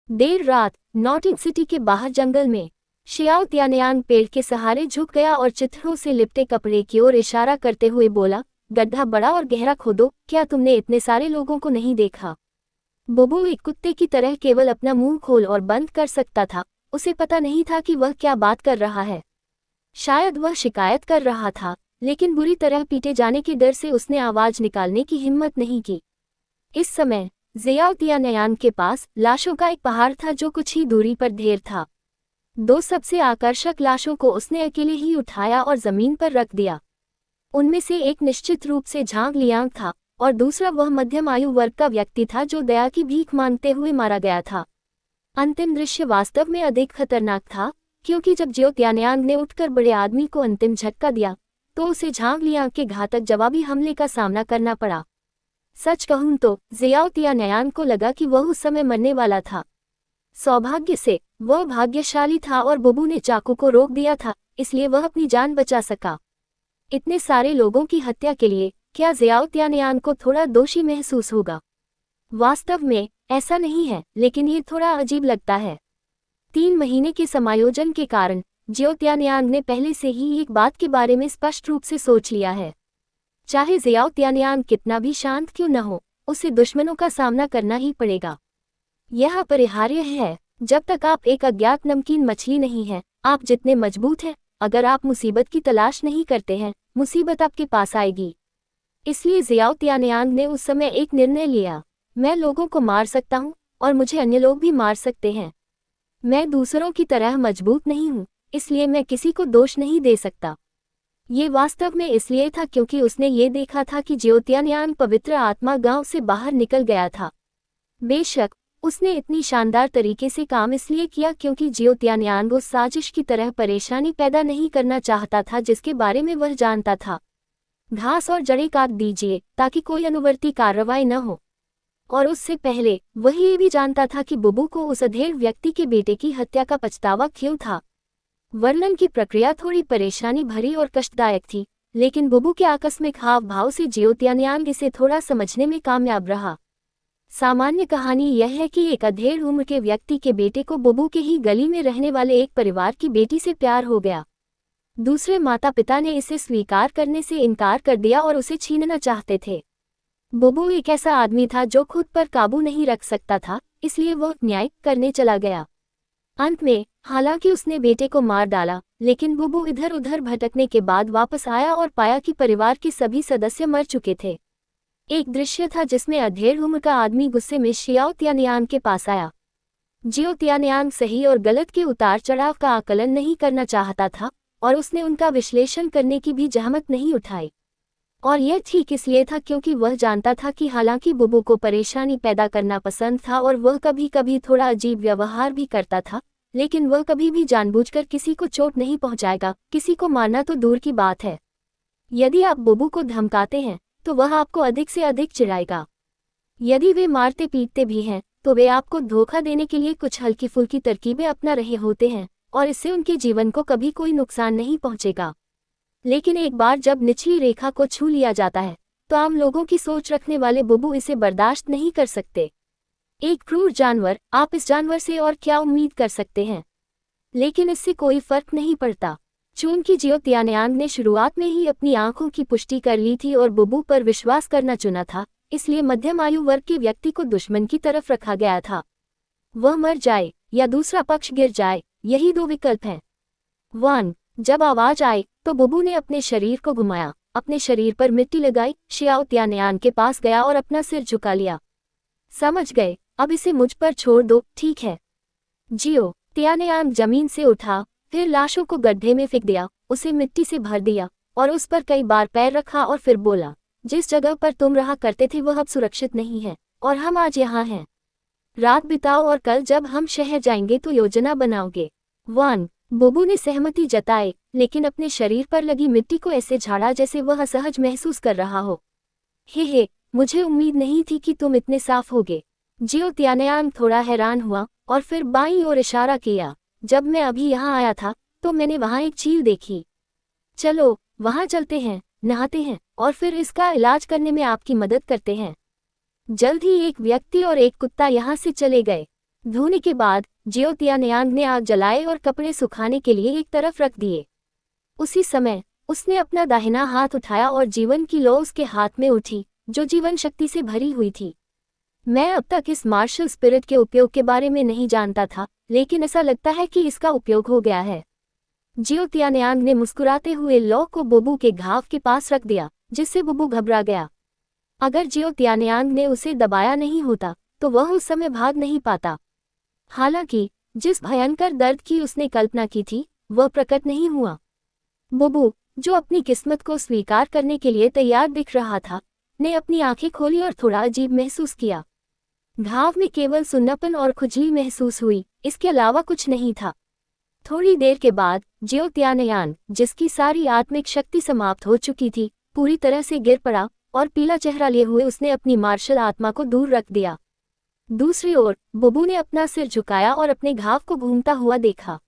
देर रात knotting city के बाहर जंगल में शियाओ त्यानयान पेड़ के सहारे झुक गया और चित्रों से लिपटे कपड़े की ओर इशारा करते हुए बोला, गड्ढा बड़ा और गहरा खोदो, क्या तुमने इतने सारे लोगों को नहीं देखा? बुबू एक कुत्ते की तरह केवल अपना मुंह खोल और बंद कर सकता था। उसे पता नहीं था कि वह क्या बात कर रहा है। शायद वह शिकायत कर रहा था, लेकिन बुरी तरह पीटे जाने के डर से उसने आवाज निकालने की हिम्मत नहीं की। इस समय ज़ियाओ त्यानयान के पास लाशों का एक पहाड़ था जो कुछ ही दूरी पर ढेर था। दो सबसे आकर्षक लाशों को उसने अकेले ही उठाया और जमीन पर रख दिया। उनमें से एक निश्चित रूप से झांग लियांग था और दूसरा वह मध्यम आयु वर्ग का व्यक्ति था जो दया की भीख मांगते हुए मारा गया था। अंतिम दृश्य वास्तव में अधिक खतरनाक था, क्योंकि जब जियो त्यानयांग ने उठकर बड़े आदमी को अंतिम झटका दिया तो उसे झांग लियांग के घातक जवाबी हमले का सामना करना पड़ा। सच कहूं तो ज़ियाओ त्यानयान को लगा कि वह उस समय मरने वाला था। सौभाग्य से वह भाग्यशाली था और बुबू ने चाकू को रोक दिया था, इसलिए वह अपनी जान बचा सका। इतने सारे लोगों की हत्या के लिए क्या ज़ियाओ त्यानयान को थोड़ा दोषी महसूस होगा? वास्तव में ऐसा नहीं है, लेकिन ये थोड़ा अजीब लगता है। 3 महीने के समायोजन के कारण जियो त्यानयान ने पहले से ही एक बात के बारे में स्पष्ट रूप से सोच लिया है। चाहे ज़ियाओ त्यानयान कितना भी शांत क्यों न हो, उसे दुश्मनों का सामना करना ही पड़ेगा। यह अपरिहार्य है। जब तक आप एक अज्ञात नमकीन मछली नहीं हैं, आप जितने मजबूत हैं, अगर आप मुसीबत की तलाश नहीं करते हैं, मुसीबत आपके पास आएगी। इसलिए ज़ियाओ त्यानयान ने उस समय एक निर्णय लिया। मैं लोगों को मार सकता हूँ और मुझे अन्य लोग भी मार सकते हैं। मैं दूसरों की तरह मजबूत नहीं हूँ, इसलिए मैं किसी को दोष नहीं दे सकता। ये वास्तव में इसलिए था क्योंकि उसने ये देखा था कि जियो त्यानयान पवित्र आत्मा गांव से बाहर निकल गया था। बेशक उसने इतनी शानदार तरीके से काम इसलिए किया क्योंकि जियो त्यानयान वो साजिश की तरह परेशानी पैदा नहीं करना चाहता था जिसके बारे में वह जानता था। घास और जड़ें काट दीजिए ताकि कोई अनुवर्ती कार्रवाई न हो। और उससे पहले वह ये भी जानता था कि बुबू को उस अधेड़ व्यक्ति के बेटे की हत्या का पछतावा क्यों था। वर्णन की प्रक्रिया थोड़ी परेशानी भरी और कष्टदायक थी, लेकिन बुबू के आकस्मिक हाव भाव से जियो त्यानयान इसे थोड़ा समझने में कामयाब रहा। सामान्य कहानी यह है कि एक अधेड़ उम्र के व्यक्ति के बेटे को बुबू के ही गली में रहने वाले एक परिवार की बेटी से प्यार हो गया। दूसरे माता पिता ने इसे स्वीकार करने से इनकार कर दिया और उसे छीनना चाहते थे। बुबू एक ऐसा आदमी था जो खुद पर काबू नहीं रख सकता था, इसलिए वह न्याय करने चला गया। अंत में हालांकि उसने बेटे को मार डाला, लेकिन बुबू इधर उधर भटकने के बाद वापस आया और पाया कि परिवार के सभी सदस्य मर चुके थे। एक दृश्य था जिसमें अधेड़ उम्र का आदमी गुस्से में शियाओ त्यानयान के पास आया। जियो त्यानयान सही और गलत के उतार चढ़ाव का आकलन नहीं करना चाहता था और उसने उनका विश्लेषण करने की भी जहमत नहीं उठाई। और यह ठीक इसलिए था क्योंकि वह जानता था कि हालांकि बुबू को परेशानी पैदा करना पसंद था और वह कभी कभी थोड़ा अजीब व्यवहार भी करता था, लेकिन वह कभी भी जानबूझकर किसी को चोट नहीं पहुंचाएगा। किसी को मारना तो दूर की बात है। यदि आप बुबू को धमकाते हैं तो वह आपको अधिक से अधिक चिढ़ाएगा। यदि वे मारते पीटते भी हैं तो वे आपको धोखा देने के लिए कुछ हल्की फुल्की तरकीबें अपना रहे होते हैं और इससे उनके जीवन को कभी कोई नुकसान नहीं पहुंचेगा। लेकिन एक बार जब निचली रेखा को छू लिया जाता है तो आम लोगों की सोच रखने वाले बुबू इसे बर्दाश्त नहीं कर सकते। एक क्रूर जानवर, आप इस जानवर से और क्या उम्मीद कर सकते हैं? लेकिन इससे कोई फर्क नहीं पड़ता। चूंकि जियो त्यानयान ने शुरुआत में ही अपनी आंखों की पुष्टि कर ली थी और बुबू पर विश्वास करना चुना था, इसलिए मध्यम आयु वर्ग के व्यक्ति को दुश्मन की तरफ रखा गया था। वह मर जाए या दूसरा पक्ष गिर जाए, यही 2 विकल्प हैं। 1 जब आवाज आए तो बुबू ने अपने शरीर को घुमाया, अपने शरीर पर मिट्टी लगाई, शियाओ त्यानयान के पास गया और अपना सिर झुका लिया। समझ गए, अब इसे मुझ पर छोड़ दो, ठीक है? जियो त्यानयान जमीन से उठा, फिर लाशों को गड्ढे में फेंक दिया, उसे मिट्टी से भर दिया और उस पर कई बार पैर रखा और फिर बोला, जिस जगह पर तुम रहा करते थे वह अब सुरक्षित नहीं है और हम आज यहाँ हैं। रात बिताओ और कल जब हम शहर जाएंगे तो योजना बनाओगे। 1 बुबू ने सहमति जताई, लेकिन अपने शरीर पर लगी मिट्टी को ऐसे झाड़ा जैसे वह असहज महसूस कर रहा हो। हे, मुझे उम्मीद नहीं थी कि तुम इतने साफ होगे। जियो त्यानयान थोड़ा हैरान हुआ और फिर बाईं ओर इशारा किया। जब मैं अभी यहाँ आया था तो मैंने वहाँ एक चील देखी। चलो वहाँ चलते हैं, नहाते हैं और फिर इसका इलाज करने में आपकी मदद करते हैं। जल्द ही एक व्यक्ति और एक कुत्ता यहाँ से चले गए। धोने के बाद जियो तियानयांग ने आग जलाए और कपड़े सुखाने के लिए एक तरफ रख दिए। उसी समय उसने अपना दाहिना हाथ उठाया और जीवन की लौ उसके हाथ में उठी, जो जीवन शक्ति से भरी हुई थी। मैं अब तक इस मार्शल स्पिरिट के उपयोग के बारे में नहीं जानता था, लेकिन ऐसा लगता है कि इसका उपयोग हो गया है। जियो तियानयांग ने मुस्कुराते हुए लौ को बुबू के घाव के पास रख दिया, जिससे बुबू घबरा गया। अगर जियो तियानयांग ने उसे दबाया नहीं होता तो वह उस समय भाग नहीं पाता। हालांकि जिस भयंकर दर्द की उसने कल्पना की थी वह प्रकट नहीं हुआ। बुबू, जो अपनी किस्मत को स्वीकार करने के लिए तैयार दिख रहा था, ने अपनी आंखें खोली और थोड़ा अजीब महसूस किया। घाव में केवल सुन्नापन और खुजली महसूस हुई, इसके अलावा कुछ नहीं था। थोड़ी देर के बाद जियो तियानयांग, जिसकी सारी आत्मिक शक्ति समाप्त हो चुकी थी, पूरी तरह से गिर पड़ा और पीला चेहरा लिए हुए उसने अपनी मार्शल आत्मा को दूर रख दिया। दूसरी ओर बुबू ने अपना सिर झुकाया और अपने घाव को घूमता हुआ देखा।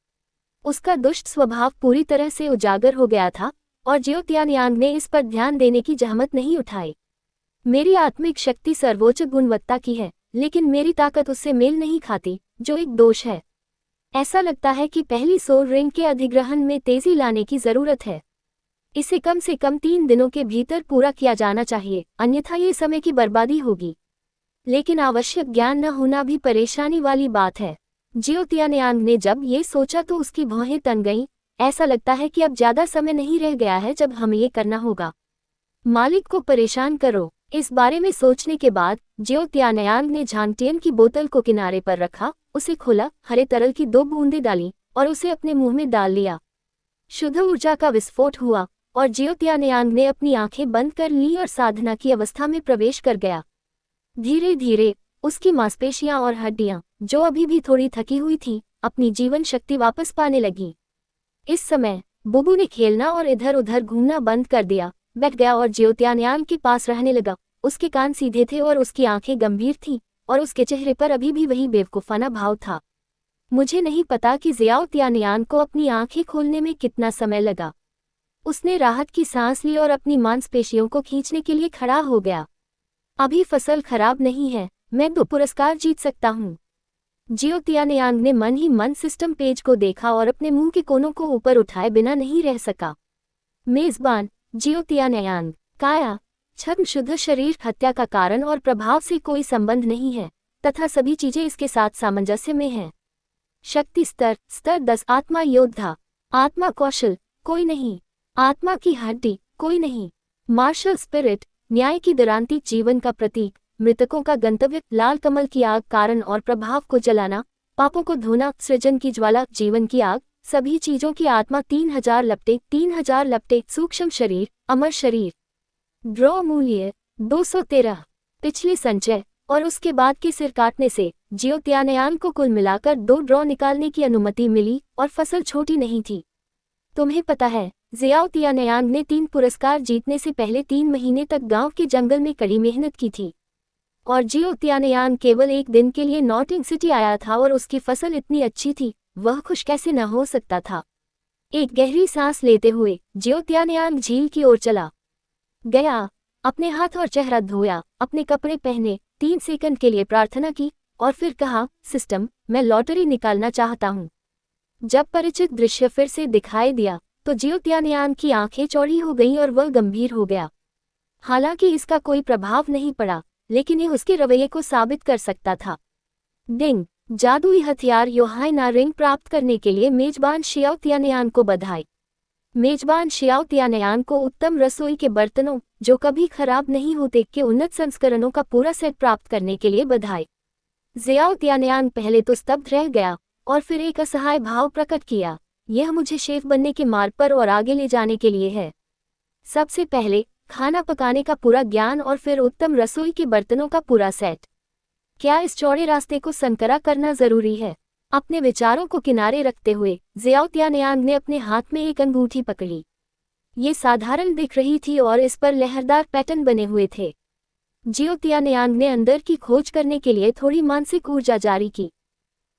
उसका दुष्ट स्वभाव पूरी तरह से उजागर हो गया था और जियो तियानयांग ने इस पर ध्यान देने की जहमत नहीं उठाई। मेरी आत्मिक शक्ति सर्वोच्च गुणवत्ता की है, लेकिन मेरी ताकत उससे मेल नहीं खाती, जो एक दोष है। ऐसा लगता है कि पहली सोल रिंग के अधिग्रहण में तेजी लाने की जरूरत है। इसे कम से कम 3 दिनों के भीतर पूरा किया जाना चाहिए, अन्यथा ये समय की बर्बादी होगी। लेकिन आवश्यक ज्ञान न होना भी परेशानी वाली बात है। जियो तियानयांग ने जब ये सोचा तो उसकी भौहें तन गईं। ऐसा लगता है कि अब ज्यादा समय नहीं रह गया है जब हमें ये करना होगा। मालिक को परेशान करो। इस बारे में सोचने के बाद जियो तियानयांग ने झांगटियन की बोतल को किनारे पर रखा, उसे खोला, हरे तरल की 2 बूंदें डाली और उसे अपने मुंह में डाल लिया। शुद्ध ऊर्जा का विस्फोट हुआ और जियो तियानयांग ने अपनी आंखें बंद कर ली और साधना की अवस्था में प्रवेश कर गया। धीरे धीरे उसकी मांसपेशियां और हड्डियां, जो अभी भी थोड़ी थकी हुई थीं, अपनी जीवन शक्ति वापस पाने लगीं। इस समय बुबू ने खेलना और इधर उधर घूमना बंद कर दिया, बैठ गया और जियो तियानयांग के पास रहने लगा। उसके कान सीधे थे और उसकी आंखें गंभीर थीं और उसके चेहरे पर अभी भी वही बेवकूफाना भाव था। मुझे नहीं पता कि जियो तियानयांग को अपनी आंखें खोलने में कितना समय लगा। उसने राहत की सांस ली और अपनी मांसपेशियों को खींचने के लिए खड़ा हो गया। अभी फसल खराब नहीं है, मैं 2 पुरस्कार जीत सकता हूँ। जियो तियानयांग ने मन ही मन सिस्टम पेज को देखा और अपने मुंह के कोनों को ऊपर उठाए बिना नहीं रह सका। मेजबान जियो तियानयांग, काया छद्म शुद्ध शरीर हत्या का कारण और प्रभाव से कोई संबंध नहीं है तथा सभी चीजें इसके साथ सामंजस्य में हैं। शक्ति स्तर 10, आत्मा योद्धा, आत्मा कौशल कोई नहीं, आत्मा की हड्डी कोई नहीं, मार्शल स्पिरिट न्याय की दरांती, जीवन का प्रतीक, मृतकों का गंतव्य, लाल कमल की आग, कारण और प्रभाव को जलाना, पापों को धोना, सृजन की ज्वाला, जीवन की आग, सभी चीजों की आत्मा, 3000 लपटे, सूक्ष्म शरीर, अमर शरीर। ड्रॉ मूल्य 213। पिछले संचय और उसके बाद के सिर काटने से जियो तियानयांग को कुल मिलाकर 2 ड्रॉ निकालने की अनुमति मिली और फसल छोटी नहीं थी। तुम्हें पता है, जियो तियानयांग ने 3 पुरस्कार जीतने से पहले 3 महीने तक गांव के जंगल में कड़ी मेहनत की थी और जियो तियानयांग केवल 1 दिन के लिए नॉटिंग सिटी आया था और उसकी फसल इतनी अच्छी थी, वह खुश कैसे न हो सकता था। एक गहरी सांस लेते हुए जियो तियानयांग झील की ओर चला गया, अपने हाथ और चेहरा धोया, अपने कपड़े पहने, 3 सेकंड के लिए प्रार्थना की और फिर कहा, सिस्टम, मैं लॉटरी निकालना चाहता हूँ। जब परिचित दृश्य फिर से दिखाई दिया तो जियो तियानयांग की आंखें चौड़ी हो गईं और वह गंभीर हो गया। हालांकि इसका कोई प्रभाव नहीं पड़ा, लेकिन यह उसके रवैये को साबित कर सकता था। डिंग, जादुई हथियार योहाइना रिंग प्राप्त करने के लिए मेजबान शियाओ तियानयांग को बधाई। मेजबान शियाओ तियानयांग को उत्तम रसोई के बर्तनों, जो कभी खराब नहीं होते, के उन्नत संस्करणों का पूरा सेट प्राप्त करने के लिए बधाई। जियो तियानयांग पहले तो स्तब्ध रह गया और फिर एक असहाय भाव प्रकट किया। यह मुझे शेफ बनने के मार्ग पर और आगे ले जाने के लिए है। सबसे पहले खाना पकाने का पूरा ज्ञान और फिर उत्तम रसोई के बर्तनों का पूरा सेट। क्या इस चौड़े रास्ते को संकरा करना जरूरी है? अपने विचारों को किनारे रखते हुए जियो तियानयांग ने अपने हाथ में एक अंगूठी पकड़ी। ये साधारण दिख रही थी और इस पर लहरदार पैटर्न बने हुए थे। जियो तियानयांग ने अंदर की खोज करने के लिए थोड़ी मानसिक ऊर्जा जारी की।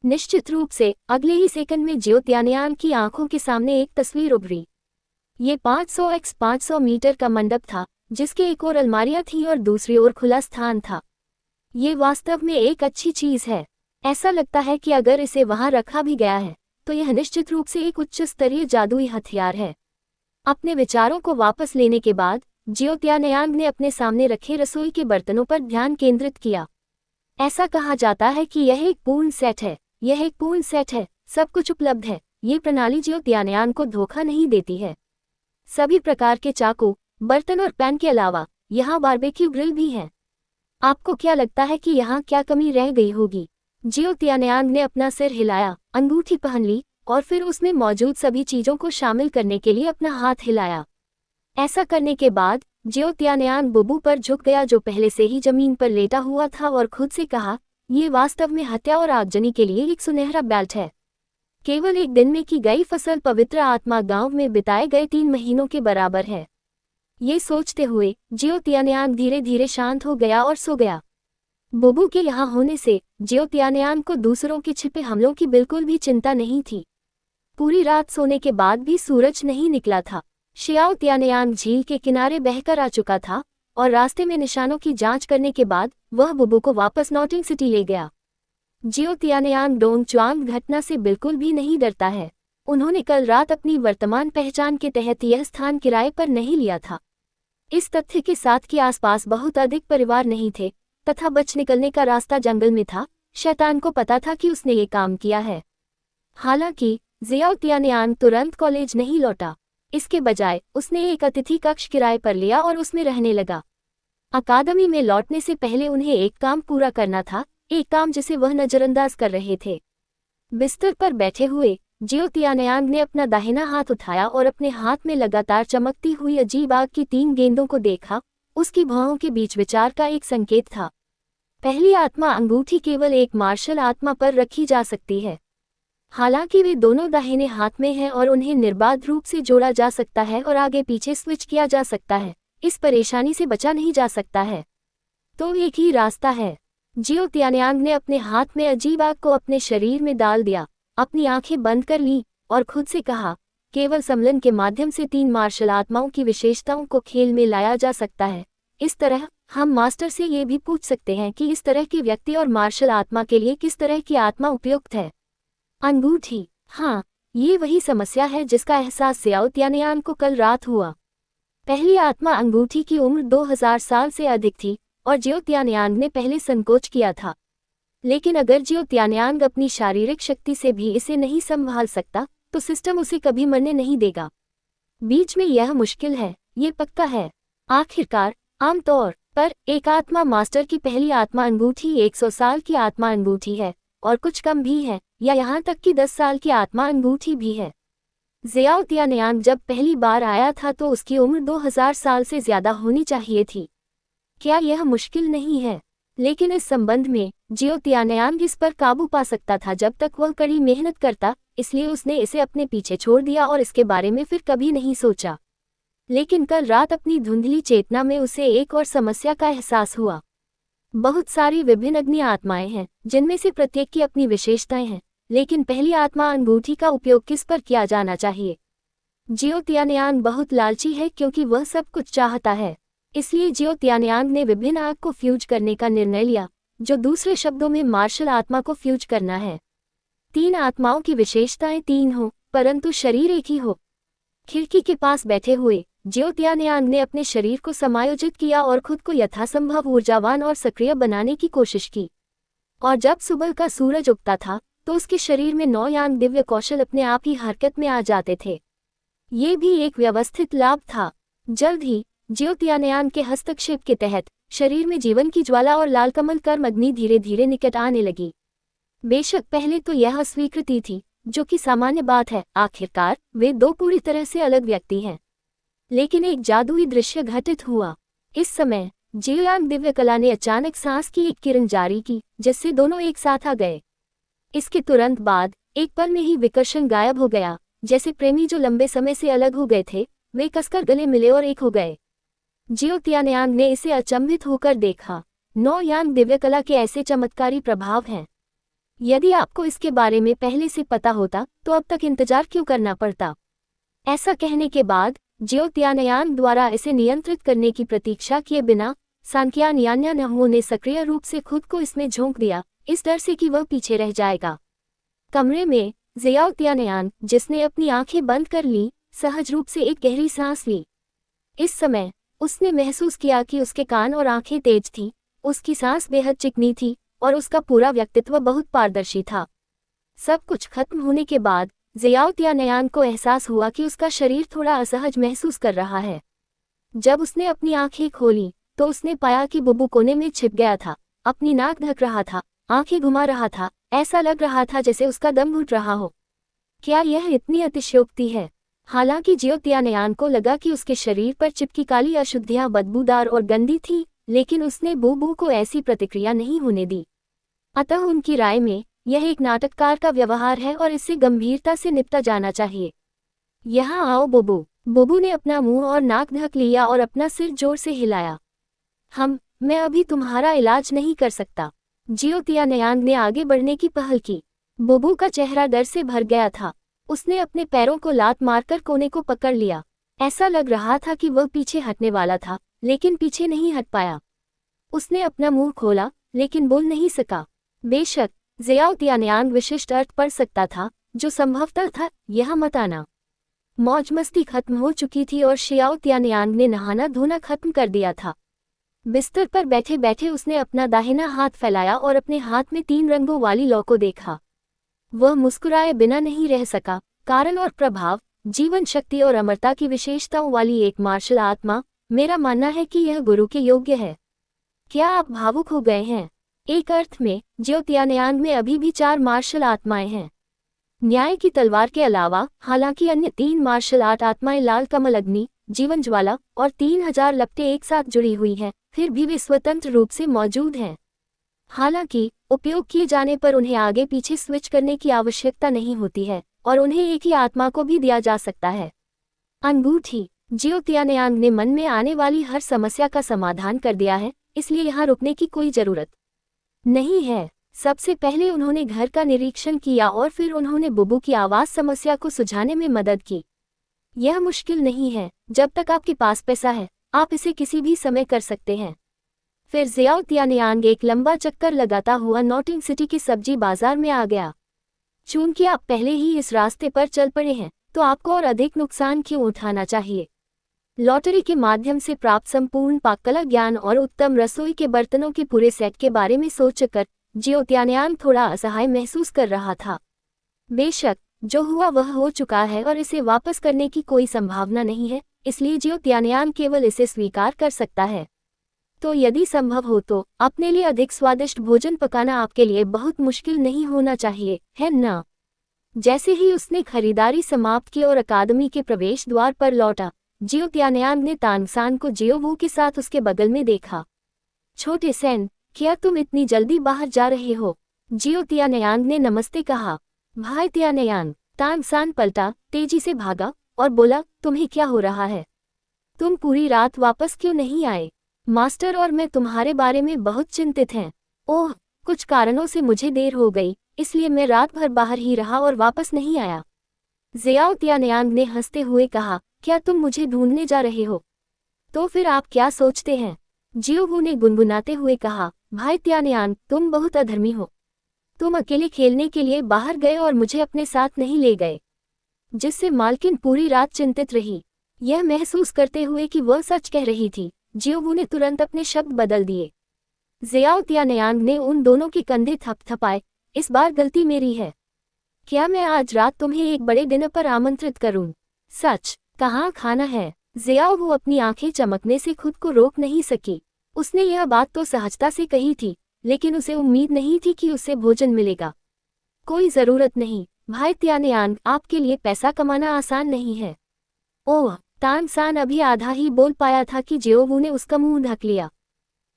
निश्चित रूप से अगले ही सेकंड में जियो तियानयांग की आंखों के सामने एक तस्वीर उभरी। ये 500 x 500 मीटर का मंडप था, जिसके एक ओर अलमारियां थीं और दूसरी ओर खुला स्थान था। ये वास्तव में एक अच्छी चीज है। ऐसा लगता है कि अगर इसे वहां रखा भी गया है तो यह निश्चित रूप से एक उच्च स्तरीय जादुई हथियार है। अपने विचारों को वापस लेने के बाद जियो त्यानयांग ने अपने सामने रखे रसोई के बर्तनों पर ध्यान केंद्रित किया। ऐसा कहा जाता है कि यह एक पूर्ण सेट है, यह एक पूर्ण सेट है, सब कुछ उपलब्ध है। ये प्रणाली जियो त्यानयांग को धोखा नहीं देती है। सभी प्रकार के चाकू, बर्तन और पैन के अलावा यहाँ बारबेक्यू ग्रिल भी है। आपको क्या लगता है कि यहाँ क्या कमी रह गई होगी? जियो त्यानयांग ने अपना सिर हिलाया, अंगूठी पहन ली और फिर उसमें मौजूद सभी चीजों को शामिल करने के लिए अपना हाथ हिलाया। ऐसा करने के बाद जियो त्यानयांग बुबू पर झुक गया जो पहले से ही जमीन पर लेटा हुआ था और खुद से कहा, ये वास्तव में हत्या और आगजनी के लिए एक सुनहरा बेल्ट है। केवल एक दिन में की गई फसल पवित्र आत्मा गांव में बिताए गए 3 महीनों के बराबर है। ये सोचते हुए जियो त्यानयांग धीरे धीरे शांत हो गया और सो गया। बुबू के यहाँ होने से जियो त्यानयांग को दूसरों के छिपे हमलों की बिल्कुल भी चिंता नहीं थी। पूरी रात सोने के बाद भी सूरज नहीं निकला था। शियाओ त्यानयांग झील के किनारे बहकर आ चुका था और रास्ते में निशानों की जांच करने के बाद वह बुबू को वापस नॉटिंग सिटी ले गया। जियो त्यानयांग डोंगच्वांग घटना से बिल्कुल भी नहीं डरता है। उन्होंने कल रात अपनी वर्तमान पहचान के तहत यह स्थान किराए पर नहीं लिया था। इस तथ्य के साथ कि आसपास बहुत अधिक परिवार नहीं थे तथा बच निकलने का रास्ता जंगल में था, शैतान को पता था कि उसने ये काम किया है। हालांकि जियाओ त्यानयांग तुरंत कॉलेज नहीं लौटा। इसके बजाय उसने एक अतिथि कक्ष किराए पर लिया और उसमें रहने लगा। अकादमी में लौटने से पहले उन्हें एक काम पूरा करना था, एक काम जिसे वह नजरअंदाज कर रहे थे। बिस्तर पर बैठे हुए जियो त्यानयांग ने अपना दाहिना हाथ उठाया और अपने हाथ में लगातार चमकती हुई अजीब आग की 3 गेंदों को देखा। उसकी भौहों के बीच विचार का एक संकेत था। पहली आत्मा अंगूठी केवल एक मार्शल आत्मा पर रखी जा सकती है। हालांकि वे दोनों दाहिने हाथ में हैं और उन्हें निर्बाध रूप से जोड़ा जा सकता है और आगे पीछे स्विच किया जा सकता है, इस परेशानी से बचा नहीं जा सकता है। तो एक ही रास्ता है। जियो त्यानयांग ने अपने हाथ में अजीब आग को अपने शरीर में डाल दिया, अपनी आंखें बंद कर लीं और खुद से कहा, केवल सम्मिलन के माध्यम से 3 मार्शल आत्माओं की विशेषताओं को खेल में लाया जा सकता है। इस तरह हम मास्टर से ये भी पूछ सकते हैं कि इस तरह की व्यक्ति और मार्शल आत्मा के लिए किस तरह की आत्मा उपयुक्त है। अंगूठी, हाँ, ये वही समस्या है जिसका एहसास जियाओ त्यानयांग को कल रात हुआ। पहली आत्मा अंगूठी की उम्र 2000 साल से अधिक थी और जियो त्यानयांग ने पहले संकोच किया था। लेकिन अगर जियो त्यानयांग अपनी शारीरिक शक्ति से भी इसे नहीं संभाल सकता तो सिस्टम उसे कभी मरने नहीं देगा। बीच में यह मुश्किल है, ये पक्का है। आखिरकार आमतौर पर एक आत्मा मास्टर की पहली आत्मा अंगूठी 100 साल की आत्मा अंगूठी है और कुछ कम भी है, या यहाँ तक कि 10 साल की आत्मा अंगूठी भी है। जियाओ त्यानयांग जब पहली बार आया था तो उसकी उम्र 2000 साल से ज्यादा होनी चाहिए थी। क्या यह मुश्किल नहीं है? लेकिन इस संबंध में जियो त्यानयांग इस पर काबू पा सकता था जब तक वह कड़ी मेहनत करता, इसलिए उसने इसे अपने पीछे छोड़ दिया और इसके बारे में फिर कभी नहीं सोचा। लेकिन कल रात अपनी धुंधली चेतना में उसे एक और समस्या का एहसास हुआ। बहुत सारी विभिन्न अग्नि आत्माएं हैं जिनमें से प्रत्येक की अपनी विशेषताएं हैं, लेकिन पहली आत्मा अंगूठी का उपयोग किस पर किया जाना चाहिए? जियो त्यानयांग बहुत लालची है क्योंकि वह सब कुछ चाहता है। इसलिए जियो त्यानयांग ने विभिन्न आग को फ्यूज करने का निर्णय लिया, जो दूसरे शब्दों में मार्शल आत्मा को फ्यूज करना है। 3 आत्माओं की विशेषताएं 3 हो परंतु शरीर एक ही हो। खिड़की के पास बैठे हुए जियो त्यानयांग ने अपने शरीर को समायोजित किया और खुद को यथासंभव ऊर्जावान और सक्रिय बनाने की कोशिश की। और जब सुबह का सूरज उगता था तो उसके शरीर में 9 यांग दिव्य कौशल अपने आप ही हरकत में आ जाते थे। ये भी एक व्यवस्थित लाभ था। जल्द ही जियो त्यानयांग के हस्तक्षेप के तहत शरीर में जीवन की ज्वाला और लाल कमल कर्म अग्नि धीरे धीरे निकट आने लगी। बेशक पहले तो यह अस्वीकृति थी, जो कि सामान्य बात है, आखिरकार वे 2 पूरी तरह से अलग व्यक्ति हैं। लेकिन एक जादुई दृश्य घटित हुआ। इस समय जियोयांग दिव्य कला ने अचानक सांस की एक किरण जारी की जिससे दोनों एक साथ आ गए। इसके तुरंत बाद एक पल में ही विकर्षण गायब हो गया, जैसे प्रेमी जो लंबे समय से अलग हो गए थे वे कसकर गले मिले और एक हो गए। जियो त्यानयांग ने इसे अचंभित होकर देखा। 9 यांग दिव्य कला के ऐसे चमत्कारी प्रभाव हैं। यदि आपको इसके बारे में पहले से पता होता तो अब तक इंतजार क्यों करना पड़ता? ऐसा कहने के बाद जियो त्यानयांग द्वारा इसे नियंत्रित करने की प्रतीक्षा किए बिना सांक्यान यान्या नहुओं ने सक्रिय रूप से खुद को इसमें झोंक दिया। इस डर से कि वह पीछे रह जाएगा। कमरे में ज़ियाओ तियानयान, जिसने अपनी आंखें बंद कर ली, सहज रूप से एक गहरी सांस ली। इस समय उसने महसूस किया कि उसके कान और आंखें तेज थीं, उसकी सांस बेहद चिकनी थी और उसका पूरा व्यक्तित्व बहुत पारदर्शी था। सब कुछ खत्म होने के बाद ज़ियाओ तियानयान को एहसास हुआ कि उसका शरीर थोड़ा असहज महसूस कर रहा है। जब उसने अपनी आंखें खोलीं तो उसने पाया कि बुबू कोने में छिप गया था, अपनी नाक ढक रहा था, आंखें घुमा रहा था, ऐसा लग रहा था जैसे उसका दम घुट रहा हो। क्या यह इतनी अतिशयोक्ति है? हालांकि जियो तियानयान को लगा कि उसके शरीर पर चिपकी काली अशुद्धियां बदबूदार और गंदी थीं, लेकिन उसने बुबू को ऐसी प्रतिक्रिया नहीं होने दी। अतः उनकी राय में यह एक नाटककार का व्यवहार है और इससे गंभीरता से निपटा जाना चाहिए। यहाँ आओ बुबू। बुबू ने अपना मुंह और नाक ढक लिया और अपना सिर जोर से हिलाया। मैं अभी तुम्हारा इलाज नहीं कर सकता। जियो तियानयान ने आगे बढ़ने की पहल की। बुबू का चेहरा डर से भर गया था। उसने अपने पैरों को लात मारकर कोने को पकड़ लिया। ऐसा लग रहा था कि वह पीछे हटने वाला था, लेकिन पीछे नहीं हट पाया। उसने अपना मुंह खोला, लेकिन बोल नहीं सका। बेशक ज़ियाओ तियानयान विशिष्ट अर्थ पढ़ सकता था, जो संभवतः था, यह मत आना। मौज मस्ती खत्म हो चुकी थी और ज़ियाओ तियानयान ने नहाना धोना खत्म कर दिया था। बिस्तर पर बैठे बैठे उसने अपना दाहिना हाथ फैलाया और अपने हाथ में 3 रंगों वाली लौ को देखा। वह मुस्कुराए बिना नहीं रह सका। कारण और प्रभाव, जीवन शक्ति और अमरता की विशेषताओं वाली एक मार्शल आत्मा। मेरा मानना है कि यह गुरु के योग्य है। क्या आप भावुक हो गए हैं? एक अर्थ में जियो तियानयान में अभी भी 4 मार्शल आत्माएं हैं। न्याय की तलवार के अलावा हालांकि अन्य 3 मार्शल आर्ट आत्माएं लाल कमल अग्नि, जीवन ज्वाला और 3000 लपटें एक साथ जुड़ी हुई हैं, फिर भी वे स्वतंत्र रूप से मौजूद हैं। हालांकि उपयोग किए जाने पर उन्हें आगे पीछे स्विच करने की आवश्यकता नहीं होती है और उन्हें एक ही आत्मा को भी दिया जा सकता है। अंगूठी। जियो तियानयान ने मन में आने वाली हर समस्या का समाधान कर दिया है, इसलिए यहाँ रुकने की कोई जरूरत नहीं है। सबसे पहले उन्होंने घर का निरीक्षण किया और फिर उन्होंने बुबू की आवास समस्या को सुलझाने में मदद की। यह मुश्किल नहीं है। जब तक आपके पास पैसा है, आप इसे किसी भी समय कर सकते हैं। फिर ज़ियाओ तियानयान एक लंबा चक्कर लगाता हुआ नॉटिंग सिटी के सब्जी बाजार में आ गया। चूंकि आप पहले ही इस रास्ते पर चल पड़े हैं, तो आपको और अधिक नुकसान क्यों उठाना चाहिए? लॉटरी के माध्यम से प्राप्त संपूर्ण पाककला ज्ञान और उत्तम रसोई के बर्तनों के पूरे सेट के बारे में सोचकर जियो तियानयान थोड़ा असहाय महसूस कर रहा था। बेशक जो हुआ वह हो चुका है और इसे वापस करने की कोई संभावना नहीं है, इसलिए जियो तियानयान केवल इसे स्वीकार कर सकता है। तो यदि संभव हो तो अपने लिए अधिक स्वादिष्ट भोजन पकाना आपके लिए बहुत मुश्किल नहीं होना चाहिए, है ना? जैसे ही उसने खरीदारी समाप्त की और अकादमी के प्रवेश द्वार पर लौटा, जियो तियानयान ने तानसान को जियोवू के साथ उसके बगल में देखा। छोटे सैन, क्या तुम इतनी जल्दी बाहर जा रहे हो? जियो तियानयान ने नमस्ते कहा। भाई तियानयान। तानसान पलटा, तेजी से भागा और बोला, तुम्हें क्या हो रहा है? तुम पूरी रात वापस क्यों नहीं आए? मास्टर और मैं तुम्हारे बारे में बहुत चिंतित हैं। ओह, कुछ कारणों से मुझे देर हो गई, इसलिए मैं रात भर बाहर ही रहा और वापस नहीं आया। ज़ियाओ तियानयान ने हंसते हुए कहा, क्या तुम मुझे ढूंढने जा रहे हो? तो फिर आप क्या सोचते हैं? जियोवू ने गुनगुनाते हुए कहा, भाई तियानयान, तुम बहुत अधर्मी हो। तुम अकेले खेलने के लिए बाहर गए और मुझे अपने साथ नहीं ले गए, जिससे मालकिन पूरी रात चिंतित रही। यह महसूस करते हुए कि वह सच कह रही थी, जियोवू ने तुरंत अपने शब्द बदल दिए। ज़ियाओ तियानयान ने उन दोनों के कंधे थपथपाए। इस बार गलती मेरी है। क्या मैं आज रात तुम्हें एक बड़े डिनर पर आमंत्रित करूं? सच? कहाँ खाना है? ज़ियाओवू अपनी आंखें चमकने से खुद को रोक नहीं सकी। उसने यह बात तो सहजता से कही थी, लेकिन उसे उम्मीद नहीं थी कि उससे भोजन मिलेगा। कोई ज़रूरत नहीं, भाई तियानयान, आपके लिए पैसा कमाना आसान नहीं है। ओह, तानसान अभी आधा ही बोल पाया था कि जियोवू ने उसका मुंह ढक लिया।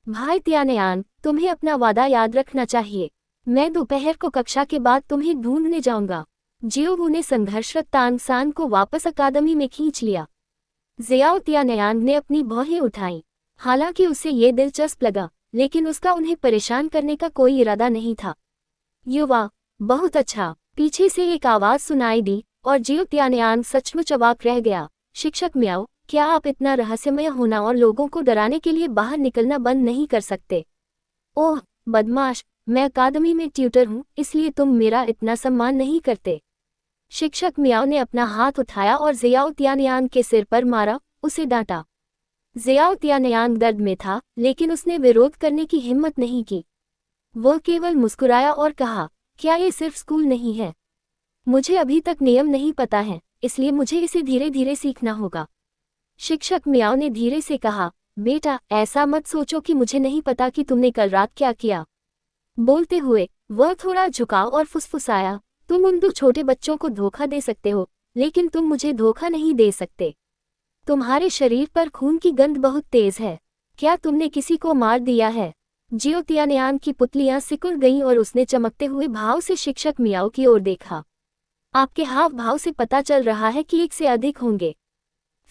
भाई तियानयान, तुम्हें अपना वादा याद रखना चाहिए। मैं दोपहर को कक्षा के बाद तुम्हें ढूंढने जाऊंगा। जियोवू ने संघर्षरत तानसान को वापस अकादमी में खींच लिया। ज़ियाओ तियानयान ने अपनी भौहें उठाईं। हालांकि उसे ये दिलचस्प लगा, लेकिन उसका उन्हें परेशान करने का कोई इरादा नहीं था। युवा, बहुत अच्छा। पीछे से एक आवाज़ सुनाई दी और जियो तियानयान सचमुच अवाक रह गया। शिक्षक म्याओ, क्या आप इतना रहस्यमय होना और लोगों को डराने के लिए बाहर निकलना बंद नहीं कर सकते? ओह, बदमाश, मैं अकादमी में ट्यूटर हूँ, इसलिए तुम मेरा इतना सम्मान नहीं करते। शिक्षक मियाओ ने अपना हाथ उठाया और ज़ियाओ तियानयान के सिर पर मारा, उसे डांटा। ज़ियाओ तियानयान दर्द में था, लेकिन उसने विरोध करने की हिम्मत नहीं की। वह केवल मुस्कुराया और कहा, क्या ये सिर्फ स्कूल नहीं है? मुझे अभी तक नियम नहीं पता है, इसलिए मुझे इसे धीरे धीरे सीखना होगा। शिक्षक मियाओ ने धीरे से कहा, बेटा, ऐसा मत सोचो कि मुझे नहीं पता कि तुमने कल रात क्या किया। बोलते हुए वह थोड़ा झुका और फुसफुसाया, तुम उन 2 छोटे बच्चों को धोखा दे सकते हो, लेकिन तुम मुझे धोखा नहीं दे सकते। तुम्हारे शरीर पर खून की गंध बहुत तेज है। क्या तुमने किसी को मार दिया है? जियो तियानयान की पुतलियां सिकुड़ गईं और उसने चमकते हुए भाव से शिक्षक मियाओ की ओर देखा। आपके हाव भाव से पता चल रहा है कि 1 से अधिक होंगे।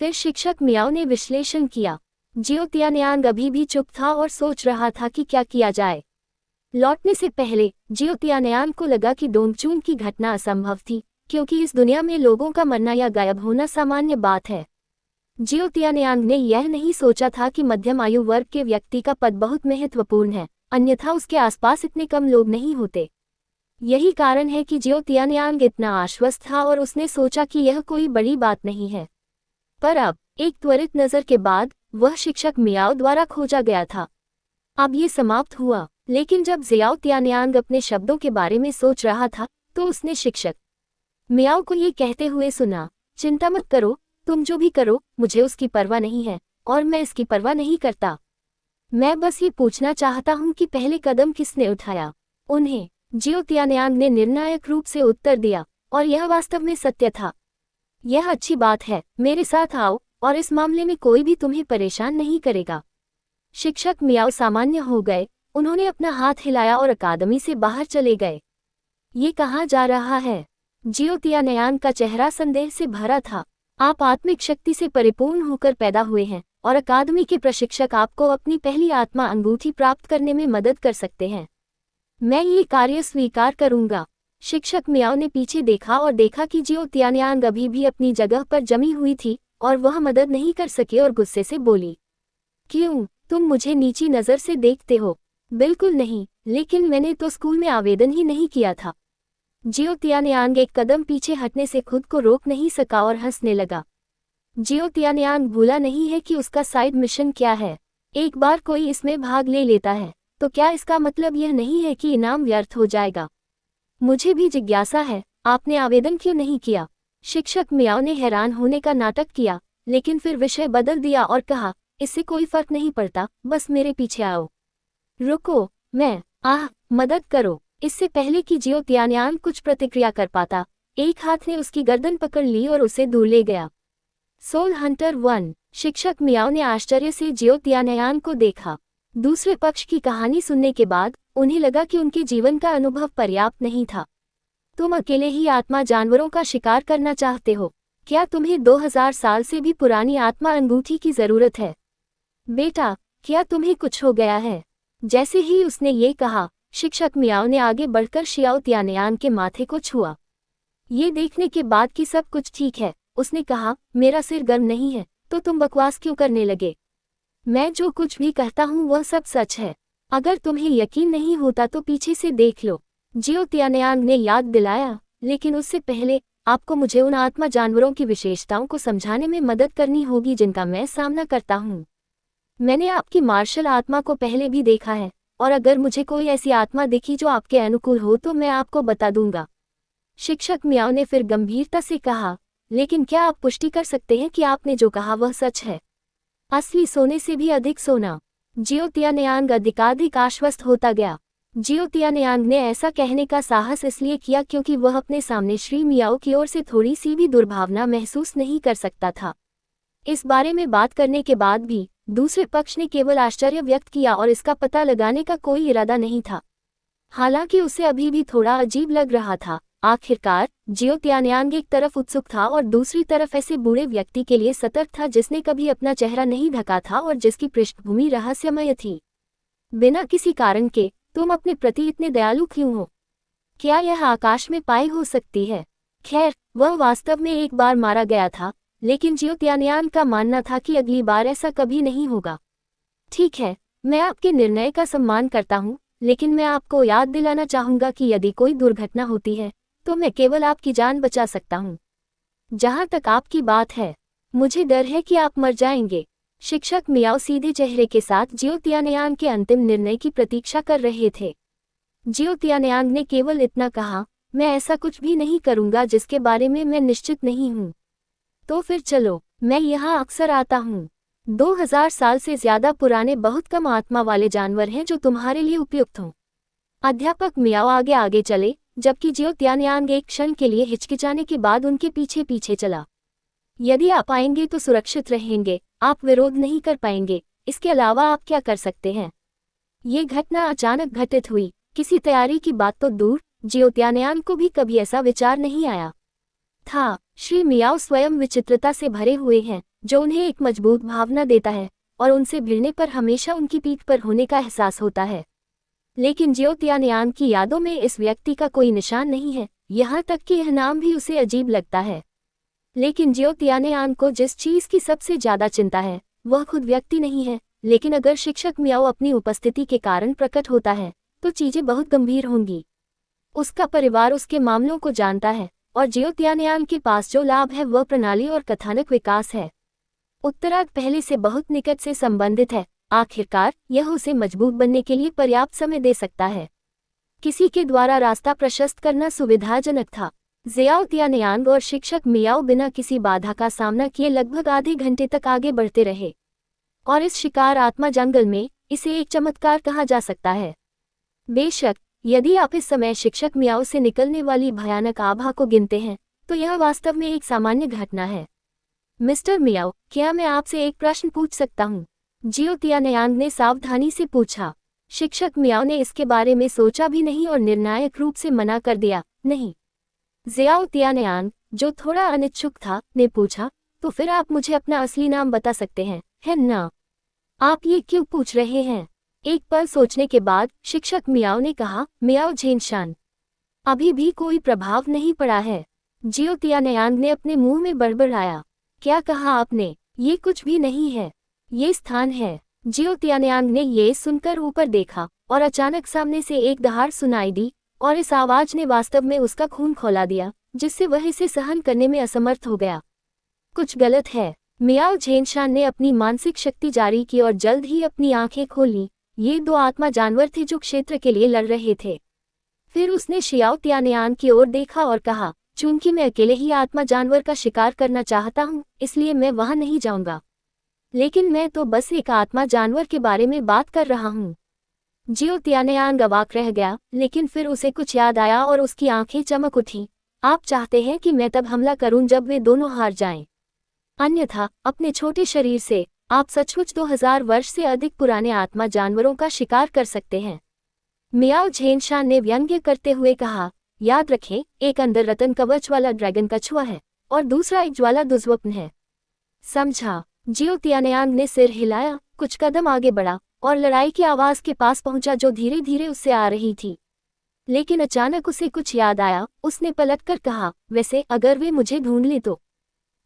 फिर शिक्षक मियाओ ने विश्लेषण किया। जियो तियानयान अभी भी चुप था और सोच रहा था कि क्या किया जाए। लौटने से पहले जियो तियानयान को लगा कि डोंगचून की घटना असंभव थी, क्योंकि इस दुनिया में लोगों का मरना या गायब होना सामान्य बात है। जियो तियानयान ने यह नहीं सोचा था कि मध्यम आयु वर्ग के व्यक्ति का पद बहुत महत्वपूर्ण है, अन्यथा उसके आसपास इतने कम लोग नहीं होते। यही कारण है कि जियो तियानयान इतना आश्वस्त था और उसने सोचा कि यह कोई बड़ी बात नहीं है। पर अब एक त्वरित नज़र के बाद वह शिक्षक मियाओ द्वारा खोजा गया था। अब ये समाप्त हुआ, लेकिन जब ज़ियाओ तियानयान अपने शब्दों के बारे में सोच रहा था, तो उसने शिक्षक मियाओ को ये कहते हुए सुना, चिंता मत करो, तुम जो भी करो, मुझे उसकी परवाह नहीं है, और मैं इसकी परवाह नहीं करता। मैं बस ये पूछना चाहता हूँ कि पहले कदम किसने उठाया? उन्हें। जियो तियानयान ने निर्णायक रूप से उत्तर दिया, और यह वास्तव में सत्य था। यह अच्छी बात है, मेरे साथ आओ, और इस मामले में कोई भी तुम्हें परेशान नहीं करेगा। शिक्षक मियाओ सामान्य हो गए, उन्होंने अपना हाथ हिलाया और अकादमी से बाहर चले गए। ये कहाँ जा रहा है? जियो तियानयान का चेहरा संदेह से भरा था। आप आत्मिक शक्ति से परिपूर्ण होकर पैदा हुए हैं, और अकादमी के प्रशिक्षक आपको अपनी पहली आत्मा अंगूठी प्राप्त करने में मदद कर सकते हैं। मैं ये कार्य स्वीकार करूंगा। शिक्षक मियाओ ने पीछे देखा और देखा कि जियो तियानयान अभी भी अपनी जगह पर जमी हुई थी, और वह मदद नहीं कर सके और गुस्से से बोली, क्यों, तुम मुझे नीची नज़र से देखते हो? बिल्कुल नहीं, लेकिन मैंने तो स्कूल में आवेदन ही नहीं किया था। जियो तियानयान एक कदम पीछे हटने से खुद को रोक नहीं सका और हंसने लगा। जियो तियानयान भूला नहीं है कि उसका साइड मिशन क्या है। एक बार कोई इसमें भाग ले लेता है, तो क्या इसका मतलब यह नहीं है कि इनाम व्यर्थ हो जाएगा? मुझे भी जिज्ञासा है, आपने आवेदन क्यों नहीं किया? शिक्षक मियाओ ने हैरान होने का नाटक किया, लेकिन फिर विषय बदल दिया और कहा, इससे कोई फर्क नहीं पड़ता, बस मेरे पीछे आओ। रुको, मदद करो। इससे पहले कि जियो तियानयान कुछ प्रतिक्रिया कर पाता, एक हाथ ने उसकी गर्दन पकड़ ली और उसे दूर ले गया। Soul hunter 1। शिक्षक मियाओ ने आश्चर्य से जियो तियानयान को देखा। दूसरे पक्ष की कहानी सुनने के बाद उन्हें लगा कि उनके जीवन का अनुभव पर्याप्त नहीं था। तुम अकेले ही आत्मा जानवरों का शिकार करना चाहते हो? क्या तुम्हें 2000 साल से भी पुरानी आत्मा अंगूठी की जरूरत है? बेटा, क्या तुम्हें कुछ हो गया है? जैसे ही उसने ये कहा, शिक्षक मियाओ ने आगे बढ़कर शियाओ तियानयान के माथे को छुआ। ये देखने के बाद कि सब कुछ ठीक है, उसने कहा, मेरा सिर गर्म नहीं है, तो तुम बकवास क्यों करने लगे? मैं जो कुछ भी कहता हूँ वह सब सच है। अगर तुम्हें यकीन नहीं होता तो पीछे से देख लो। जियो तियानयान ने याद दिलाया, लेकिन उससे पहले आपको मुझे उन आत्मा जानवरों की विशेषताओं को समझाने में मदद करनी होगी जिनका मैं सामना करता हूँ। मैंने आपकी मार्शल आत्मा को पहले भी देखा है, और अगर मुझे कोई ऐसी आत्मा दिखी जो आपके अनुकूल हो तो मैं आपको बता दूंगा। शिक्षक मियाओ ने फिर गंभीरता से कहा, लेकिन क्या आप पुष्टि कर सकते हैं कि आपने जो कहा वह सच है? असली सोने से भी अधिक सोना। जियो तियानयान अधिकाधिक आश्वस्त होता गया। जियो तियानयान ने ऐसा कहने का साहस इसलिए किया क्योंकि वह अपने सामने श्री मियाओ की ओर से थोड़ी सी भी दुर्भावना महसूस नहीं कर सकता था। इस बारे में बात करने के बाद भी दूसरे पक्ष ने केवल आश्चर्य व्यक्त किया और इसका पता लगाने का कोई इरादा नहीं था। हालांकि उसे अभी भी थोड़ा अजीब लग रहा था। आखिरकार जियो तियानयान एक तरफ उत्सुक था और दूसरी तरफ ऐसे बूढ़े व्यक्ति के लिए सतर्क था जिसने कभी अपना चेहरा नहीं ढका था और जिसकी पृष्ठभूमि रहस्यमय थी। बिना किसी कारण के तुम अपने प्रति इतने दयालु क्यों हो? क्या यह आकाश में पाई हो सकती है? खैर, वह वास्तव में एक बार मारा गया था, लेकिन जियो तियानयान का मानना था कि अगली बार ऐसा कभी नहीं होगा। ठीक है, मैं आपके निर्णय का सम्मान करता हूँ, लेकिन मैं आपको याद दिलाना चाहूंगा कि यदि कोई दुर्घटना होती है तो मैं केवल आपकी जान बचा सकता हूँ। जहाँ तक आपकी बात है, मुझे डर है कि आप मर जाएंगे। शिक्षक मियाओ सीधे चेहरे के साथ जियो तियानयांग के अंतिम निर्णय की प्रतीक्षा कर रहे थे। जियो तियानयांग ने केवल इतना कहा, मैं ऐसा कुछ भी नहीं करूंगा जिसके बारे में मैं निश्चित नहीं हूँ। तो फिर चलो, मैं यहाँ अक्सर आता हूँ। 2000 साल से ज्यादा पुराने बहुत कम आत्मा वाले जानवर हैं जो तुम्हारे लिए उपयुक्त हों। अध्यापक मियाओ आगे आगे चले, जबकि जियो तियानयांग एक क्षण के लिए हिचकिचाने के बाद उनके पीछे पीछे चला। यदि आप आएंगे तो सुरक्षित रहेंगे, आप विरोध नहीं कर पाएंगे, इसके अलावा आप क्या कर सकते हैं? ये घटना अचानक घटित हुई, किसी तैयारी की बात तो दूर, जियो तियानयांग को भी कभी ऐसा विचार नहीं आया था। श्री मियाओ स्वयं विचित्रता से भरे हुए हैं, जो उन्हें एक मजबूत भावना देता है, और उनसे भिड़ने पर हमेशा उनकी पीठ पर होने का एहसास होता है। लेकिन जियो तियानयांग की यादों में इस व्यक्ति का कोई निशान नहीं है, यहाँ तक कि यह नाम भी उसे अजीब लगता है। लेकिन जियो तियानयांग को जिस चीज की सबसे ज्यादा चिंता है वह खुद व्यक्ति नहीं है, लेकिन अगर शिक्षक मियाओ अपनी उपस्थिति के कारण प्रकट होता है तो चीजें बहुत गंभीर होंगी। उसका परिवार उसके मामलों को जानता है, और जियो तियानयांग के पास जो लाभ है वह प्रणाली और कथानक विकास है। उत्तरार्ध पहले से बहुत निकट से संबंधित है। आखिरकार यह उसे मजबूत बनने के लिए पर्याप्त समय दे सकता है। किसी के द्वारा रास्ता प्रशस्त करना सुविधाजनक था। जियाओ तियानयांग और शिक्षक मियाओ बिना किसी बाधा का सामना किए लगभग आधे घंटे तक आगे बढ़ते रहे, और इस शिकार आत्मा जंगल में इसे एक चमत्कार कहा जा सकता है। बेशक, यदि आप इस समय शिक्षक मियाओ से निकलने वाली भयानक आभा को गिनते हैं तो यह वास्तव में एक सामान्य घटना है। मिस्टर मियाओ, क्या मैं आपसे एक प्रश्न पूछ सकता हूँ? जियो तियानयांग ने सावधानी से पूछा। शिक्षक मियाओ ने इसके बारे में सोचा भी नहीं और निर्णायक रूप से मना कर दिया, नहीं। जियाओ तियानयांग, जो थोड़ा अनिच्छुक था, ने पूछा, तो फिर आप मुझे अपना असली नाम बता सकते हैं, है ना? आप ये क्यों पूछ रहे हैं? एक पल सोचने के बाद शिक्षक मियाओ ने कहा, मियाओ झेनशान। अभी भी कोई प्रभाव नहीं पड़ा है। जियो तियानयांग ने अपने मुंह में बड़बड़ाया। क्या कहा आपने? ये कुछ भी नहीं है, ये स्थान है। जियो तियानयांग ने ये सुनकर ऊपर देखा, और अचानक सामने से एक दहाड़ सुनाई दी, और इस आवाज ने वास्तव में उसका खून खौला दिया, जिससे वह इसे सहन करने में असमर्थ हो गया। कुछ गलत है। मियाओ झेनशान ने अपनी मानसिक शक्ति जारी की और जल्द ही अपनी आंखें खोलीं। ये दो आत्मा जानवर थे जो क्षेत्र के लिए लड़ रहे थे। फिर उसने शियाओ तियानयांग की ओर देखा और कहा, चूंकि मैं अकेले ही आत्मा जानवर का शिकार करना चाहता हूँ, इसलिए मैं वहां नहीं जाऊंगा। लेकिन मैं तो बस एक आत्मा जानवर के बारे में बात कर रहा हूँ। जियो तियानयांग अवाक रह गया, लेकिन फिर उसे कुछ याद आया और उसकी आंखें चमक उठीं। आप चाहते हैं कि मैं तब हमला करूं जब वे दोनों हार जाएं। अन्यथा अपने छोटे शरीर से आप सचमुच 2000 वर्ष से अधिक पुराने आत्मा जानवरों का शिकार कर सकते हैं। मियाओ झेनशान ने व्यंग्य करते हुए कहा, याद रखें, एक अंदर रतन कवच वाला ड्रैगन कछुआ है और दूसरा एक ज्वाला दुर्स्वप्न है। समझा? जियो तियानयांग ने सिर हिलाया, कुछ कदम आगे बढ़ा और लड़ाई की आवाज के पास पहुंचा जो धीरे धीरे उससे आ रही थी। लेकिन अचानक उसे कुछ याद आया। उसने पलटकर कहा, वैसे अगर वे मुझे ढूंढ लें तो?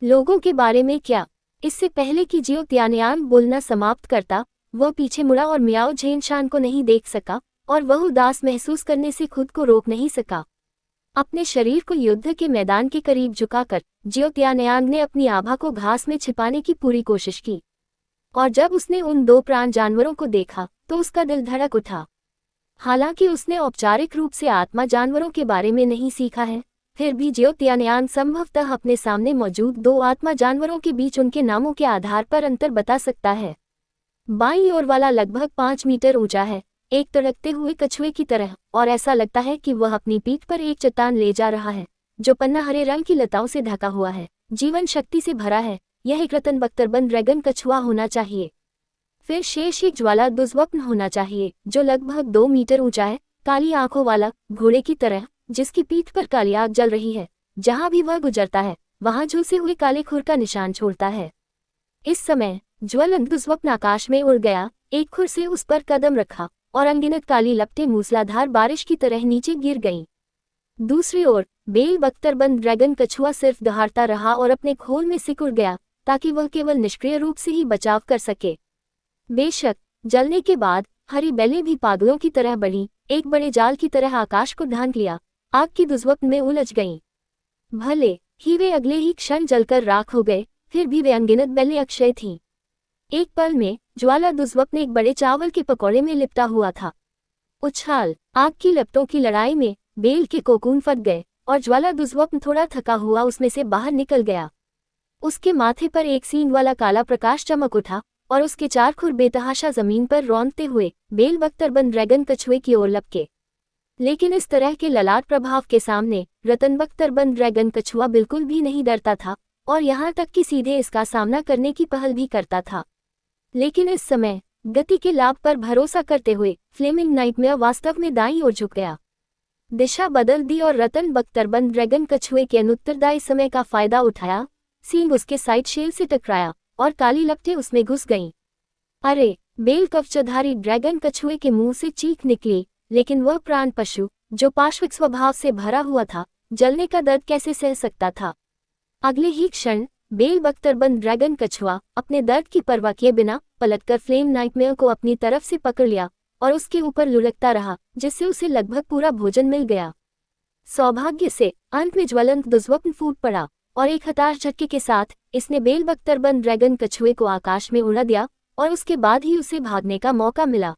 लोगों के बारे में क्या? इससे पहले कि जियो तियानयांग बोलना समाप्त करता, वह पीछे मुड़ा और मियाओ झेनशान को नहीं देख सका, और वह उदास महसूस करने से खुद को रोक नहीं सका। अपने शरीर को युद्ध के मैदान के करीब झुकाकर जियो तियानयांग ने अपनी आभा को घास में छिपाने की पूरी कोशिश की, और जब उसने उन दो प्राण जानवरों को देखा तो उसका दिल धड़क उठा। हालांकि उसने औपचारिक रूप से आत्मा जानवरों के बारे में नहीं सीखा है, फिर भी जियो तियानयांग संभवतः अपने सामने मौजूद दो आत्मा जानवरों के बीच उनके नामों के आधार पर अंतर बता सकता है। बाईं ओर वाला लगभग 5 मीटर ऊंचा है, एक तड़कते हुए कछुए की तरह, और ऐसा लगता है कि वह अपनी पीठ पर एक चट्टान ले जा रहा है जो पन्ना हरे रंग की लताओं से ढका हुआ है, जीवन शक्ति से भरा है। यह एक रतन बख्तरबंद ड्रैगन कछुआ होना चाहिए। फिर शेष एक ज्वाला दुर्स्वप्न होना चाहिए जो लगभग 2 मीटर ऊंचा है, काली आंखों वाला, घोड़े की तरह, जिसकी पीठ पर काली आग जल रही है। जहां भी वह गुजरता है वहां झुलसे हुए काले खुर का निशान छोड़ता है। इस समय ज्वलंत दुर्स्वप्न आकाश में उड़ गया, एक खुर से उस पर कदम रखा और अनगिनत काली लपटें मूसलाधार बारिश की तरह नीचे गिर गईं। दूसरी ओर बेल बख्तरबंद ड्रैगन कछुआ सिर्फ दहाड़ता रहा और अपने खोल में सिकुड़ गया ताकि वह केवल निष्क्रिय रूप से ही बचाव कर सके। बेशक जलने के बाद हरी बेलें भी पागलों की तरह बढ़ी, एक बड़े जाल की तरह आकाश को ढांक लिया, आग की दुष्वप्न में उलझ गईं। भले ही वे अगले ही क्षण जलकर राख हो गए, फिर भी वे अनगिनत बेलें अक्षय थीं। एक पल में ज्वाला दुष्वप्न एक बड़े चावल के पकौड़े में लिपटा हुआ था। उछाल, आग की लपटों की लड़ाई में बेल के कोकून फट गए और ज्वाला दुष्वप्न थोड़ा थका हुआ उसमें से बाहर निकल गया। उसके माथे पर एक सींग वाला काला प्रकाश चमक उठा और उसके चार खुर बेतहाशा जमीन पर रौंदते हुए बेल बख्तरबंद ड्रैगन कछुए की ओर लपके। लेकिन इस तरह के ललाट प्रभाव के सामने रतन बख्तरबंद ड्रैगन कछुआ बिल्कुल भी नहीं डरता था और यहाँ तक कि सीधे इसका सामना करने की पहल भी करता था। लेकिन इस समय गति के लाभ पर भरोसा करते हुए फ्लेमिंग नाइटमेयर वास्तव में दाईं ओर झुक गया। दिशा बदल दी और रतन बख्तरबंद ड्रैगन कछुए के अनुत्तरदायी समय का फायदा उठाया। सींग उसके साइड शेल से टकराया और काली लपटें उसमें घुस गईं। अरे! बेल कवचधारी ड्रैगन कछुए के मुंह से चीख निकली, लेकिन वह प्राण पशु, जो पाश्विक स्वभाव से भरा हुआ था, जलने का दर्द कैसे सह सकता था। अगले ही क्षण बेल बख्तरबंद ड्रैगन कछुआ अपने दर्द की परवाह किए बिना पलटकर फ्लेम नाइटमेयर को अपनी तरफ से पकड़ लिया और उसके ऊपर लुढ़कता रहा, जिससे उसे लगभग पूरा भोजन मिल गया। सौभाग्य से अंत में ज्वलंत दुष्वप्न फूट पड़ा और एक हताश झटके के साथ इसने बेल बख्तरबंद ड्रैगन कछुए को आकाश में उड़ा दिया और उसके बाद ही उसे भागने का मौका मिला।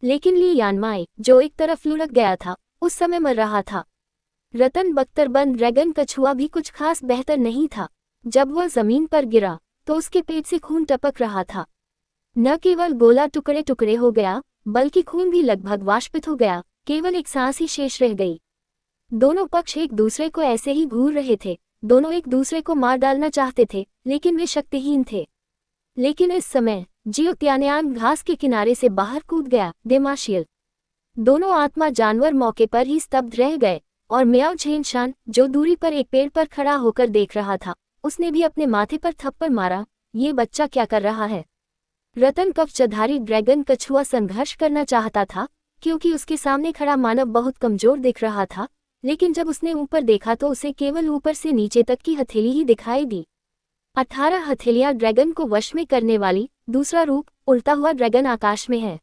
लेकिन ली यानमाई, जो एक तरफ लुढ़क गया था, उस समय मर रहा था। रतन बख्तरबंद ड्रैगन कछुआ भी कुछ खास बेहतर नहीं था। जब वह जमीन पर गिरा तो उसके पेट से खून टपक रहा था। न केवल गोला टुकड़े टुकड़े हो गया, बल्कि खून भी लगभग वाष्पित हो गया, केवल एक सांस ही शेष रह गई। दोनों पक्ष एक दूसरे को ऐसे ही घूर रहे थे, दोनों एक दूसरे को मार डालना चाहते थे, लेकिन वे शक्तिहीन थे। लेकिन इस समय जियो त्यानयान घास के किनारे से बाहर कूद गया। डेमाशियल दोनों आत्मा जानवर मौके पर ही स्तब्ध रह गए और म्याओ झेनशान, जो दूरी पर एक पेड़ पर खड़ा होकर देख रहा था, उसने भी अपने माथे पर थप्पड़ मारा। ये बच्चा क्या कर रहा है? रतन कवचधारी ड्रैगन कछुआ संघर्ष करना चाहता था, क्योंकि उसके सामने खड़ा मानव बहुत कमजोर दिख रहा था, लेकिन जब उसने ऊपर देखा तो उसे केवल ऊपर से नीचे तक की हथेली ही दिखाई दी। 18 हथेलियां ड्रैगन को वश में करने वाली दूसरा रूप उड़ता हुआ ड्रैगन आकाश में है।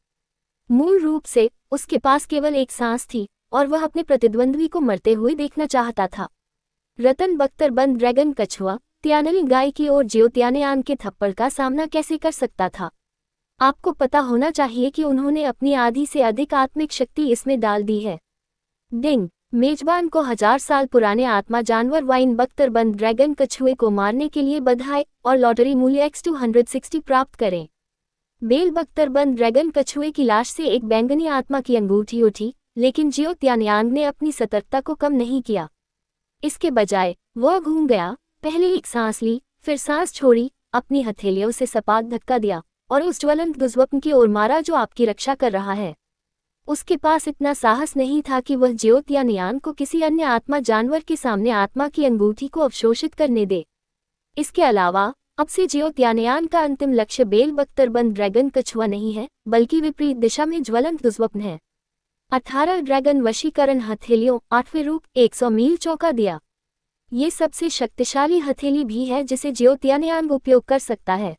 मूल रूप से उसके पास केवल एक सांस थी और वह अपने प्रतिद्वंद्वी को मरते हुए देखना चाहता था। रतन बख्तरबंद ड्रैगन कछुआ त्यानली गाय की ओर जियो त्यानयान के थप्पड़ का सामना कैसे कर सकता था? आपको पता होना चाहिए कि उन्होंने अपनी आधी से अधिक आत्मिक शक्ति इसमें डाल दी है। डिंग! मेजबान को 1000 साल पुराने आत्मा जानवर वाइन बख्तरबंद ड्रैगन कछुए को मारने के लिए बधाई और लॉटरी मूल्य X260 प्राप्त करें। बेल बख्तरबंद ड्रैगन कछुए की लाश से एक बैंगनी आत्मा की अंगूठी उठी, लेकिन जियो त्यानयांग ने अपनी सतर्कता को कम नहीं किया। इसके बजाय वह घूम गया, पहले एक सांस ली, फिर सांस छोड़ी, अपनी हथेलियों से सपाट धक्का दिया और उस ज्वलंत दुष्वप्न की ओर मारा जो आपकी रक्षा कर रहा है। उसके पास इतना साहस नहीं था कि वह जियो त्यानयान को किसी अन्य आत्मा जानवर के सामने आत्मा की अंगूठी को अवशोषित करने दे। इसके अलावा अब से जियो त्यानयान का अंतिम लक्ष्य बेल बख्तरबंद ड्रैगन कछुआ नहीं है, बल्कि विपरीत दिशा में ज्वलंत दुष्वप्न है। 18 ड्रैगन वशीकरण हथेलियों 8वें रूप 100 मील चौका दिया। ये सबसे शक्तिशाली हथेली भी है जिसे जियो त्यानयान उपयोग कर सकता है।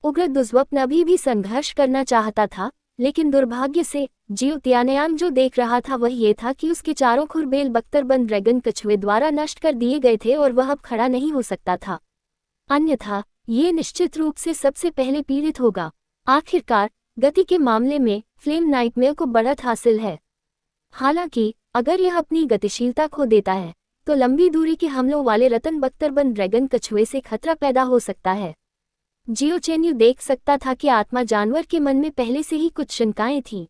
उग्र दुष्वप्न अभी भी संघर्ष करना चाहता था, लेकिन दुर्भाग्य से जियो त्यानयान जो देख रहा था वह ये था कि उसके चारों खुर बेल बख्तरबंद ड्रैगन कछुए द्वारा नष्ट कर दिए गए थे और वह अब खड़ा नहीं हो सकता था। अन्यथा ये निश्चित रूप से सबसे पहले पीड़ित होगा। आखिरकार गति के मामले में फ्लेम नाइटमेयर को बढ़त हासिल है। हालांकि अगर यह अपनी गतिशीलता खो देता है तो लंबी दूरी के हमलों वाले रतन बख्तरबंद ड्रैगन कछुए से खतरा पैदा हो सकता है। जियो चेन्यू देख सकता था कि आत्मा जानवर के मन में पहले से ही कुछ शंकाएं थीं।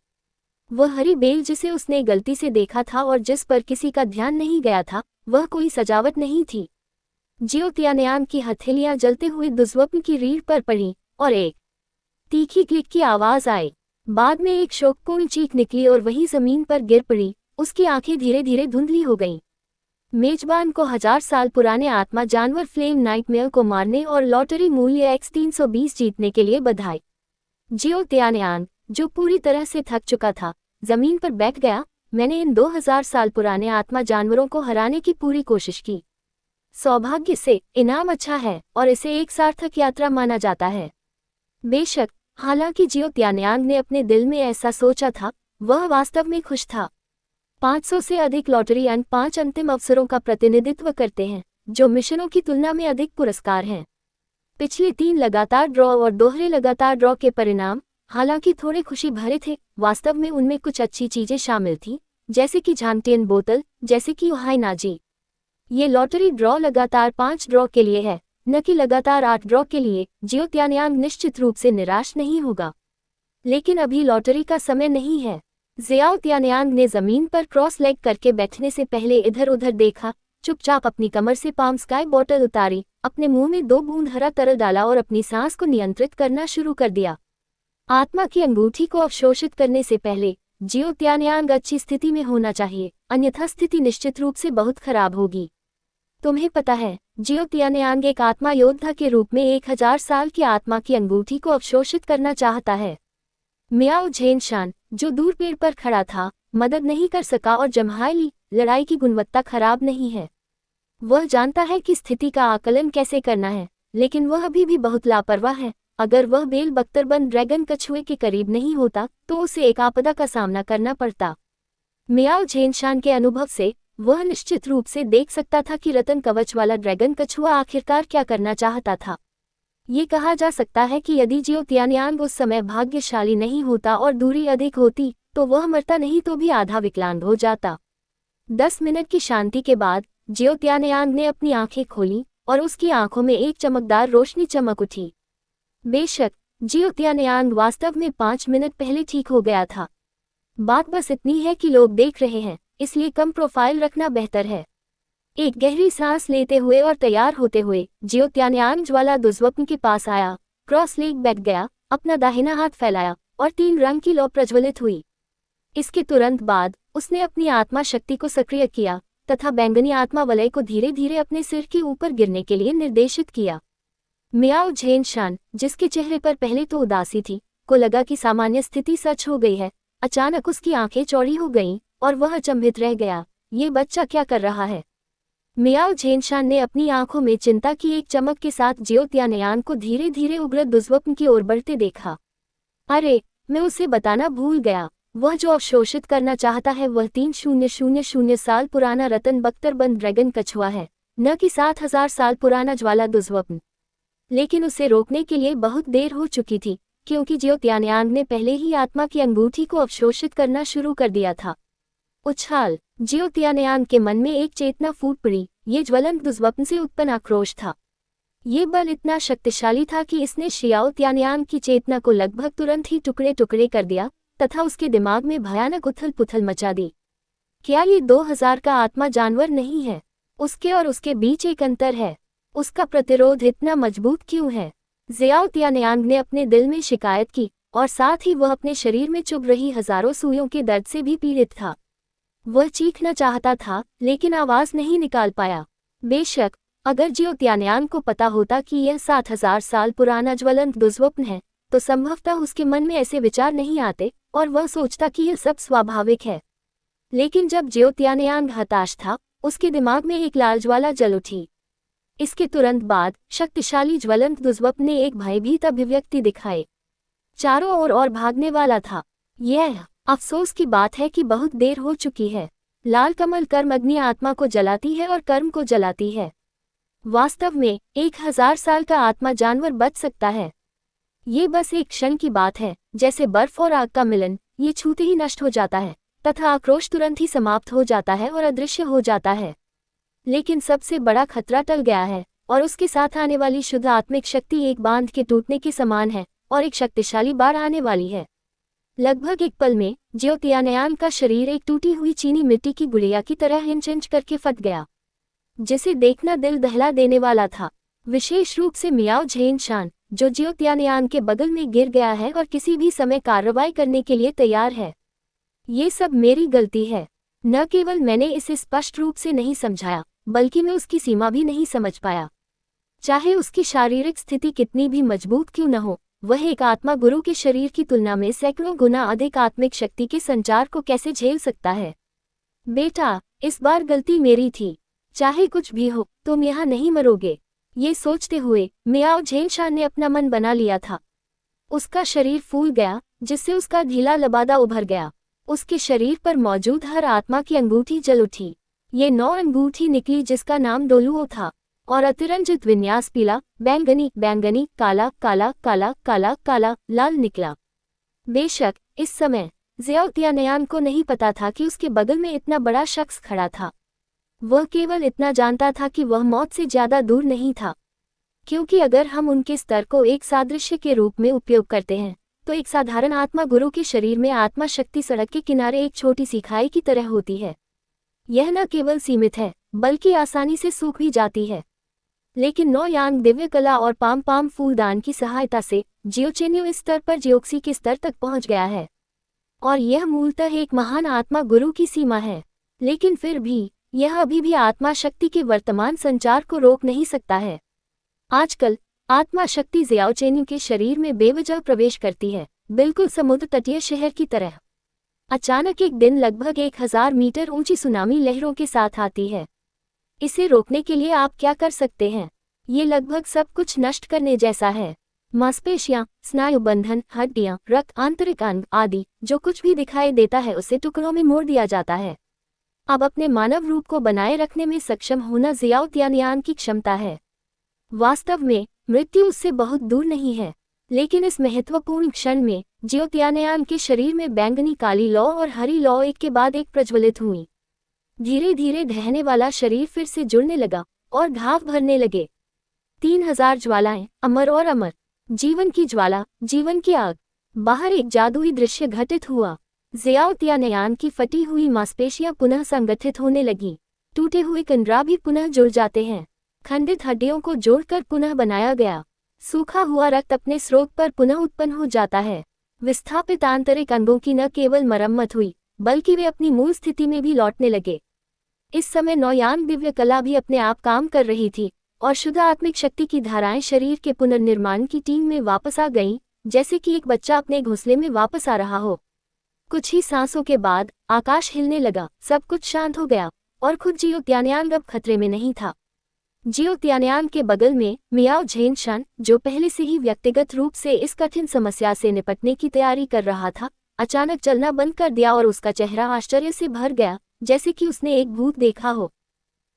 वह हरी बेल जिसे उसने गलती से देखा था और जिस पर किसी का ध्यान नहीं गया था, वह कोई सजावट नहीं थी। जियो त्यानयान की हथेलियां जलते हुए दुष्वप्न की रीढ़ पर पड़ी और एक तीखी क्लिक की आवाज आई। बाद में एक शोकपूर्ण चीख निकली और वही जमीन पर गिर पड़ी। उसकी आंखें धीरे धीरे धुंधली हो गईं। मेजबान को 1000 साल पुराने आत्मा जानवर फ्लेम नाइटमेयर को मारने और लॉटरी मूल्य X320 जीतने के लिए बधाई। जियो त्यानयान, जो पूरी तरह से थक चुका था, जमीन पर बैठ गया। मैंने इन 2000 साल पुराने आत्मा जानवरों को हराने की पूरी कोशिश की। सौभाग्य से इनाम अच्छा है और इसे एक सार्थक यात्रा माना जाता है। बेशक हालांकि जियो त्यानयांग ने अपने दिल में ऐसा सोचा था, वह वास्तव में खुश था। 500 से अधिक लॉटरी अंक 5 अंतिम अवसरों का प्रतिनिधित्व करते हैं, जो मिशनों की तुलना में अधिक पुरस्कार हैं। पिछले 3 लगातार ड्रॉ और दोहरे लगातार ड्रॉ के परिणाम, हालांकि थोड़े खुशी भरे थे, वास्तव में उनमें कुछ अच्छी चीजें शामिल थीं, जैसे कि झांगटियन बोतल, जैसे कि ओहाई नाजी। ये लॉटरी ड्रॉ लगातार 5 ड्रॉ के लिए है, न कि लगातार 8 ड्रॉ के लिए। जियो त्यानयांग निश्चित रूप से निराश नहीं होगा, लेकिन अभी लॉटरी का समय नहीं है। जियाओ त्यानयांग ने जमीन पर क्रॉस लेग करके बैठने से पहले इधर उधर देखा, चुपचाप अपनी कमर से पाम स्काई बोतल उतारी, अपने मुंह में 2 बूंद हरा तरल डाला और अपनी सांस को नियंत्रित करना शुरू कर दिया। आत्मा की अंगूठी को अवशोषित करने से पहले जियो त्यानयांग अच्छी स्थिति में होना चाहिए, अन्यथा स्थिति निश्चित रूप से बहुत खराब होगी। तुम्हें पता है, जियो त्यानयांग एक आत्मा योद्धा के रूप में 1000 साल की आत्मा की अंगूठी को अवशोषित करना चाहता है। मियाओ झेनशान, जो दूर पेड़ पर खड़ा था, मदद नहीं कर सका और जम्हाई ली, लड़ाई की गुणवत्ता खराब नहीं है। वह जानता है कि स्थिति का आकलन कैसे करना है, लेकिन वह अभी भी बहुत लापरवाह है। अगर वह बेल बख्तरबंद ड्रैगन कछुए के करीब नहीं होता तो उसे एक आपदा का सामना करना पड़ता। मियाओ झेनशान के अनुभव से वह निश्चित रूप से देख सकता था कि रतन कवच वाला ड्रैगन कछुआ आखिरकार क्या करना चाहता था। ये कहा जा सकता है कि यदि जियो त्यानयांग उस समय भाग्यशाली नहीं होता और दूरी अधिक होती, तो वह मरता नहीं तो भी आधा विकलांग हो जाता। 10 मिनट की शांति के बाद जियो त्यानयांग ने अपनी आंखें खोलीं और उसकी आंखों में एक चमकदार रोशनी चमक उठी। बेशक, जियो त्यानयांग वास्तव में 5 मिनट पहले ठीक हो गया था। बात बस इतनी है कि लोग देख रहे हैं, इसलिए कम प्रोफाइल रखना बेहतर है। एक गहरी सांस लेते हुए और तैयार होते हुए जियो त्यानयांग ज्वाला दुर्स्वप्न के पास आया, क्रॉस लेग बैठ गया, अपना दाहिना हाथ फैलाया और 3 रंग की लौ प्रज्वलित हुई। इसके तुरंत बाद उसने अपनी आत्मा शक्ति को सक्रिय किया तथा बैंगनी आत्मा वलय को धीरे धीरे अपने सिर के ऊपर गिरने के लिए निर्देशित किया। मियाओ झेनशान, जिसके चेहरे पर पहले तो उदासी थी, को लगा कि सामान्य स्थिति सच हो गई है। अचानक उसकी आंखें चौड़ी हो गईं और वह अचंभित रह गया, ये बच्चा क्या कर रहा है। मियाओ झेनशान ने अपनी आंखों में चिंता की एक चमक के साथ जियो त्यानयांग को धीरे धीरे उग्र दुर्स्वप्न की ओर बढ़ते देखा। अरे, मैं उसे बताना भूल गया, वह जो अवशोषित करना चाहता है वह 3000 साल पुराना रतन बख्तरबंद ड्रैगन कछुआ है, न कि 7000 साल पुराना ज्वाला दुर्स्वप्न। लेकिन उसे रोकने के लिए बहुत देर हो चुकी थी, क्योंकि जियो त्यानयांग ने पहले ही आत्मा की अंगूठी को अवशोषित करना शुरू कर दिया था। उछाल! जियो त्यानयांग के मन में एक चेतना फूट पड़ी। ये ज्वलंत दुर्स्वप्न से उत्पन्न आक्रोश था। ये बल इतना शक्तिशाली था कि इसने शियाओ त्यानयांग की चेतना को लगभग तुरंत ही टुकड़े टुकड़े कर दिया तथा उसके दिमाग में भयानक उथल पुथल मचा दी। क्या ये 2000 का आत्मा जानवर नहीं है? उसके और उसके बीच एक अंतर है। उसका प्रतिरोध इतना मजबूत क्यों है? जियाओ त्यानयांग ने अपने दिल में शिकायत की और साथ ही वह अपने शरीर में चुभ रही हजारों सुइयों के दर्द से भी पीड़ित था। वह चीखना चाहता था, लेकिन आवाज नहीं निकाल पाया। बेशक, अगर जियो त्यानयांग को पता होता कि यह 7000 साल पुराना ज्वलंत दुर्स्वप्न है, तो संभवतः उसके मन में ऐसे विचार नहीं आते और वह सोचता कि यह सब स्वाभाविक है। लेकिन जब जियो त्यानयांग हताश था, उसके दिमाग में एक लाल ज्वाला जल उठी। इसके तुरंत बाद शक्तिशाली ज्वलंत दुर्स्वप्न ने एक भयभीत अभिव्यक्ति दिखाई। चारों ओर और भागने वाला था। यह अफसोस की बात है कि बहुत देर हो चुकी है। लाल कमल कर्म अग्नि आत्मा को जलाती है और कर्म को जलाती है। वास्तव में 1000 साल का आत्मा जानवर बच सकता है। ये बस एक क्षण की बात है, जैसे बर्फ और आग का मिलन। ये छूते ही नष्ट हो जाता है तथा आक्रोश तुरंत ही समाप्त हो जाता है और अदृश्य हो जाता है। लेकिन सबसे बड़ा खतरा टल गया है और उसके साथ आने वाली शुद्ध आत्मिक शक्ति एक बांध के टूटने के समान है और एक शक्तिशाली बाढ़ आने वाली है। लगभग एक पल में जियो त्यानयांग का शरीर एक टूटी हुई चीनी मिट्टी की गुड़िया की तरह इंच इंच करके फट गया, जिसे देखना दिल दहला देने वाला था। विशेष रूप से मियाओ झेनशान, जो जियो त्यानयांग के बगल में गिर गया है और किसी भी समय कार्रवाई करने के लिए तैयार है। ये सब मेरी गलती है। न केवल मैंने इसे स्पष्ट रूप से नहीं समझाया, बल्कि मैं उसकी सीमा भी नहीं समझ पाया। चाहे उसकी शारीरिक स्थिति कितनी भी मजबूत क्यों न हो, वह एक आत्मा गुरु के शरीर की तुलना में सैकड़ों गुना अधिक आत्मिक शक्ति के संचार को कैसे झेल सकता है। बेटा, इस बार गलती मेरी थी। चाहे कुछ भी हो, तुम यहाँ नहीं मरोगे। ये सोचते हुए मियाओ झेनशान ने अपना मन बना लिया था। उसका शरीर फूल गया, जिससे उसका ढीला लबादा उभर गया। उसके शरीर पर मौजूद हर आत्मा की अंगूठी जल उठी। ये 9 अंगूठी निकली जिसका नाम डोलुओ था, और अतिरंजित विन्यास पीला, बैंगनी बैंगनी, काला काला काला काला काला, लाल निकला। बेशक इस समय ज़ियाओ तियानयान को नहीं पता था कि उसके बगल में इतना बड़ा शख्स खड़ा था। वह केवल इतना जानता था कि वह मौत से ज्यादा दूर नहीं था, क्योंकि अगर हम उनके स्तर को एक सादृश्य के रूप में उपयोग करते हैं तो एक साधारण आत्मा गुरु के शरीर में आत्मा शक्ति सड़क के किनारे एक छोटी सी खाई की तरह होती है। यह न केवल सीमित है बल्कि आसानी से सूख भी जाती है। लेकिन 9 यांग दिव्य कला और पाम फूलदान की सहायता से जियो चेन्यू इस स्तर पर जियोक्सी के स्तर तक पहुंच गया है, और यह मूलतः एक महान आत्मा गुरु की सीमा है। लेकिन फिर भी यह अभी भी आत्मा शक्ति के वर्तमान संचार को रोक नहीं सकता है। आजकल आत्मा शक्ति ज़ियाओ चेन्यू के शरीर में बेवजह प्रवेश करती है, बिल्कुल समुद्र तटीय शहर की तरह। अचानक एक दिन लगभग 1000 मीटर ऊंची सुनामी लहरों के साथ आती है। इसे रोकने के लिए आप क्या कर सकते हैं? ये लगभग सब कुछ नष्ट करने जैसा है। मांसपेशियां, स्नायुबंधन, हड्डियां, रक्त, आंतरिक अंग आदि जो कुछ भी दिखाई देता है उसे टुकड़ों में मोड़ दिया जाता है। अब अपने मानव रूप को बनाए रखने में सक्षम होना ज़ियाओ तियानयान की क्षमता है। वास्तव में मृत्यु उससे बहुत दूर नहीं है, लेकिन इस महत्वपूर्ण क्षण में जियो तियानयान के शरीर में बैंगनी काली लौ और हरी लौ एक के बाद एक प्रज्वलित हुई। धीरे धीरे ढहने वाला शरीर फिर से जुड़ने लगा और घाव भरने लगे। 3000 ज्वालाएं, अमर और अमर, जीवन की ज्वाला, जीवन की आग। बाहर एक जादुई दृश्य घटित हुआ। ज़ियाओ तियानयान की फटी हुई मांसपेशियां पुनः संगठित होने लगीं। टूटे हुए कंडरा भी पुनः जुड़ जाते हैं। खंडित हड्डियों को जोड़कर पुनः बनाया गया। सूखा हुआ रक्त अपने स्रोत पर पुनः उत्पन्न हो जाता है। विस्थापित आंतरिक अंगों की न केवल मरम्मत हुई बल्कि वे अपनी मूल स्थिति में भी लौटने लगे। इस समय 9 यांग दिव्य कला भी अपने आप काम कर रही थी और शुद्ध आत्मिक शक्ति की धाराएं शरीर के पुनर्निर्माण की टीम में वापस आ गईं, जैसे कि एक बच्चा अपने घोंसले में वापस आ रहा हो। कुछ ही सांसों के बाद आकाश हिलने लगा, सब कुछ शांत हो गया और खुद जियो तियानयान अब खतरे में नहीं था। जियो तियानयान के बगल में मियाओ झेनशान, जो पहले से ही व्यक्तिगत रूप से इस कठिन समस्या से निपटने की तैयारी कर रहा था, अचानक चलना बंद कर दिया और उसका चेहरा आश्चर्य से भर गया, जैसे कि उसने एक भूत देखा हो।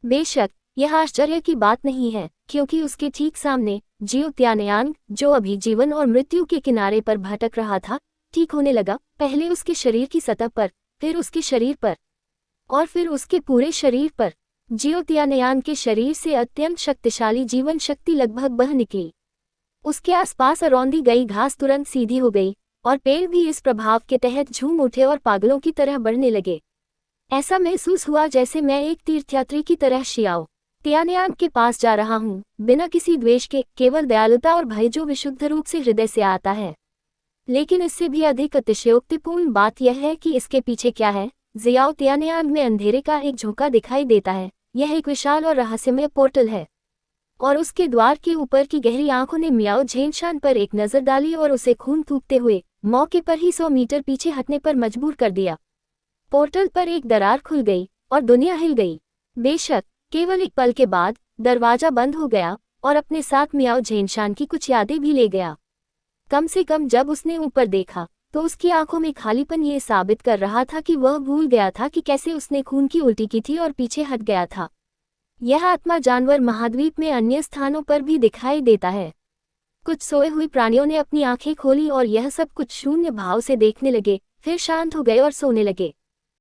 बेशक यह आश्चर्य की बात नहीं है, क्योंकि उसके ठीक सामने जियो तियानयान, जो अभी जीवन और मृत्यु के किनारे पर भटक रहा था, ठीक होने लगा। पहले उसके शरीर की सतह पर, फिर उसके शरीर पर और फिर उसके पूरे शरीर पर। जियो तियानयान के शरीर से अत्यंत शक्तिशाली जीवन शक्ति लगभग बह निकली। उसके आसपास अरौंदी गई घास तुरंत सीधी हो गई और पेड़ भी इस प्रभाव के तहत झूम उठे और पागलों की तरह बढ़ने लगे। ऐसा महसूस हुआ जैसे मैं एक तीर्थयात्री की तरह ज़ियाओ तियानयान के पास जा रहा हूँ, बिना किसी द्वेष के, केवल दयालुता और भय जो विशुद्ध रूप से हृदय से आता है। लेकिन इससे भी अधिक अतिशयोक्तिपूर्ण बात यह है कि इसके पीछे क्या है। ज़ियाओ तियानयान में अंधेरे का एक झोंका दिखाई देता है। यह एक विशाल और रहस्यमय पोर्टल है, और उसके द्वार के ऊपर की गहरी आंखों ने मियाओ झेनशान पर एक नजर डाली और उसे खून थूकते हुए मौके पर ही 100 मीटर पीछे हटने पर मजबूर कर दिया। पोर्टल पर एक दरार खुल गई और दुनिया हिल गई। बेशक केवल एक पल के बाद दरवाजा बंद हो गया और अपने साथ मियाओ झेनशान की कुछ यादें भी ले गया। कम से कम जब उसने ऊपर देखा तो उसकी आंखों में खालीपन ये साबित कर रहा था कि वह भूल गया था कि कैसे उसने खून की उल्टी की थी और पीछे हट गया था। यह आत्मा जानवर महाद्वीप में अन्य स्थानों पर भी दिखाई देता है। कुछ सोए हुए प्राणियों ने अपनी आंखें खोली और यह सब कुछ शून्य भाव से देखने लगे, फिर शांत हो गए और सोने लगे।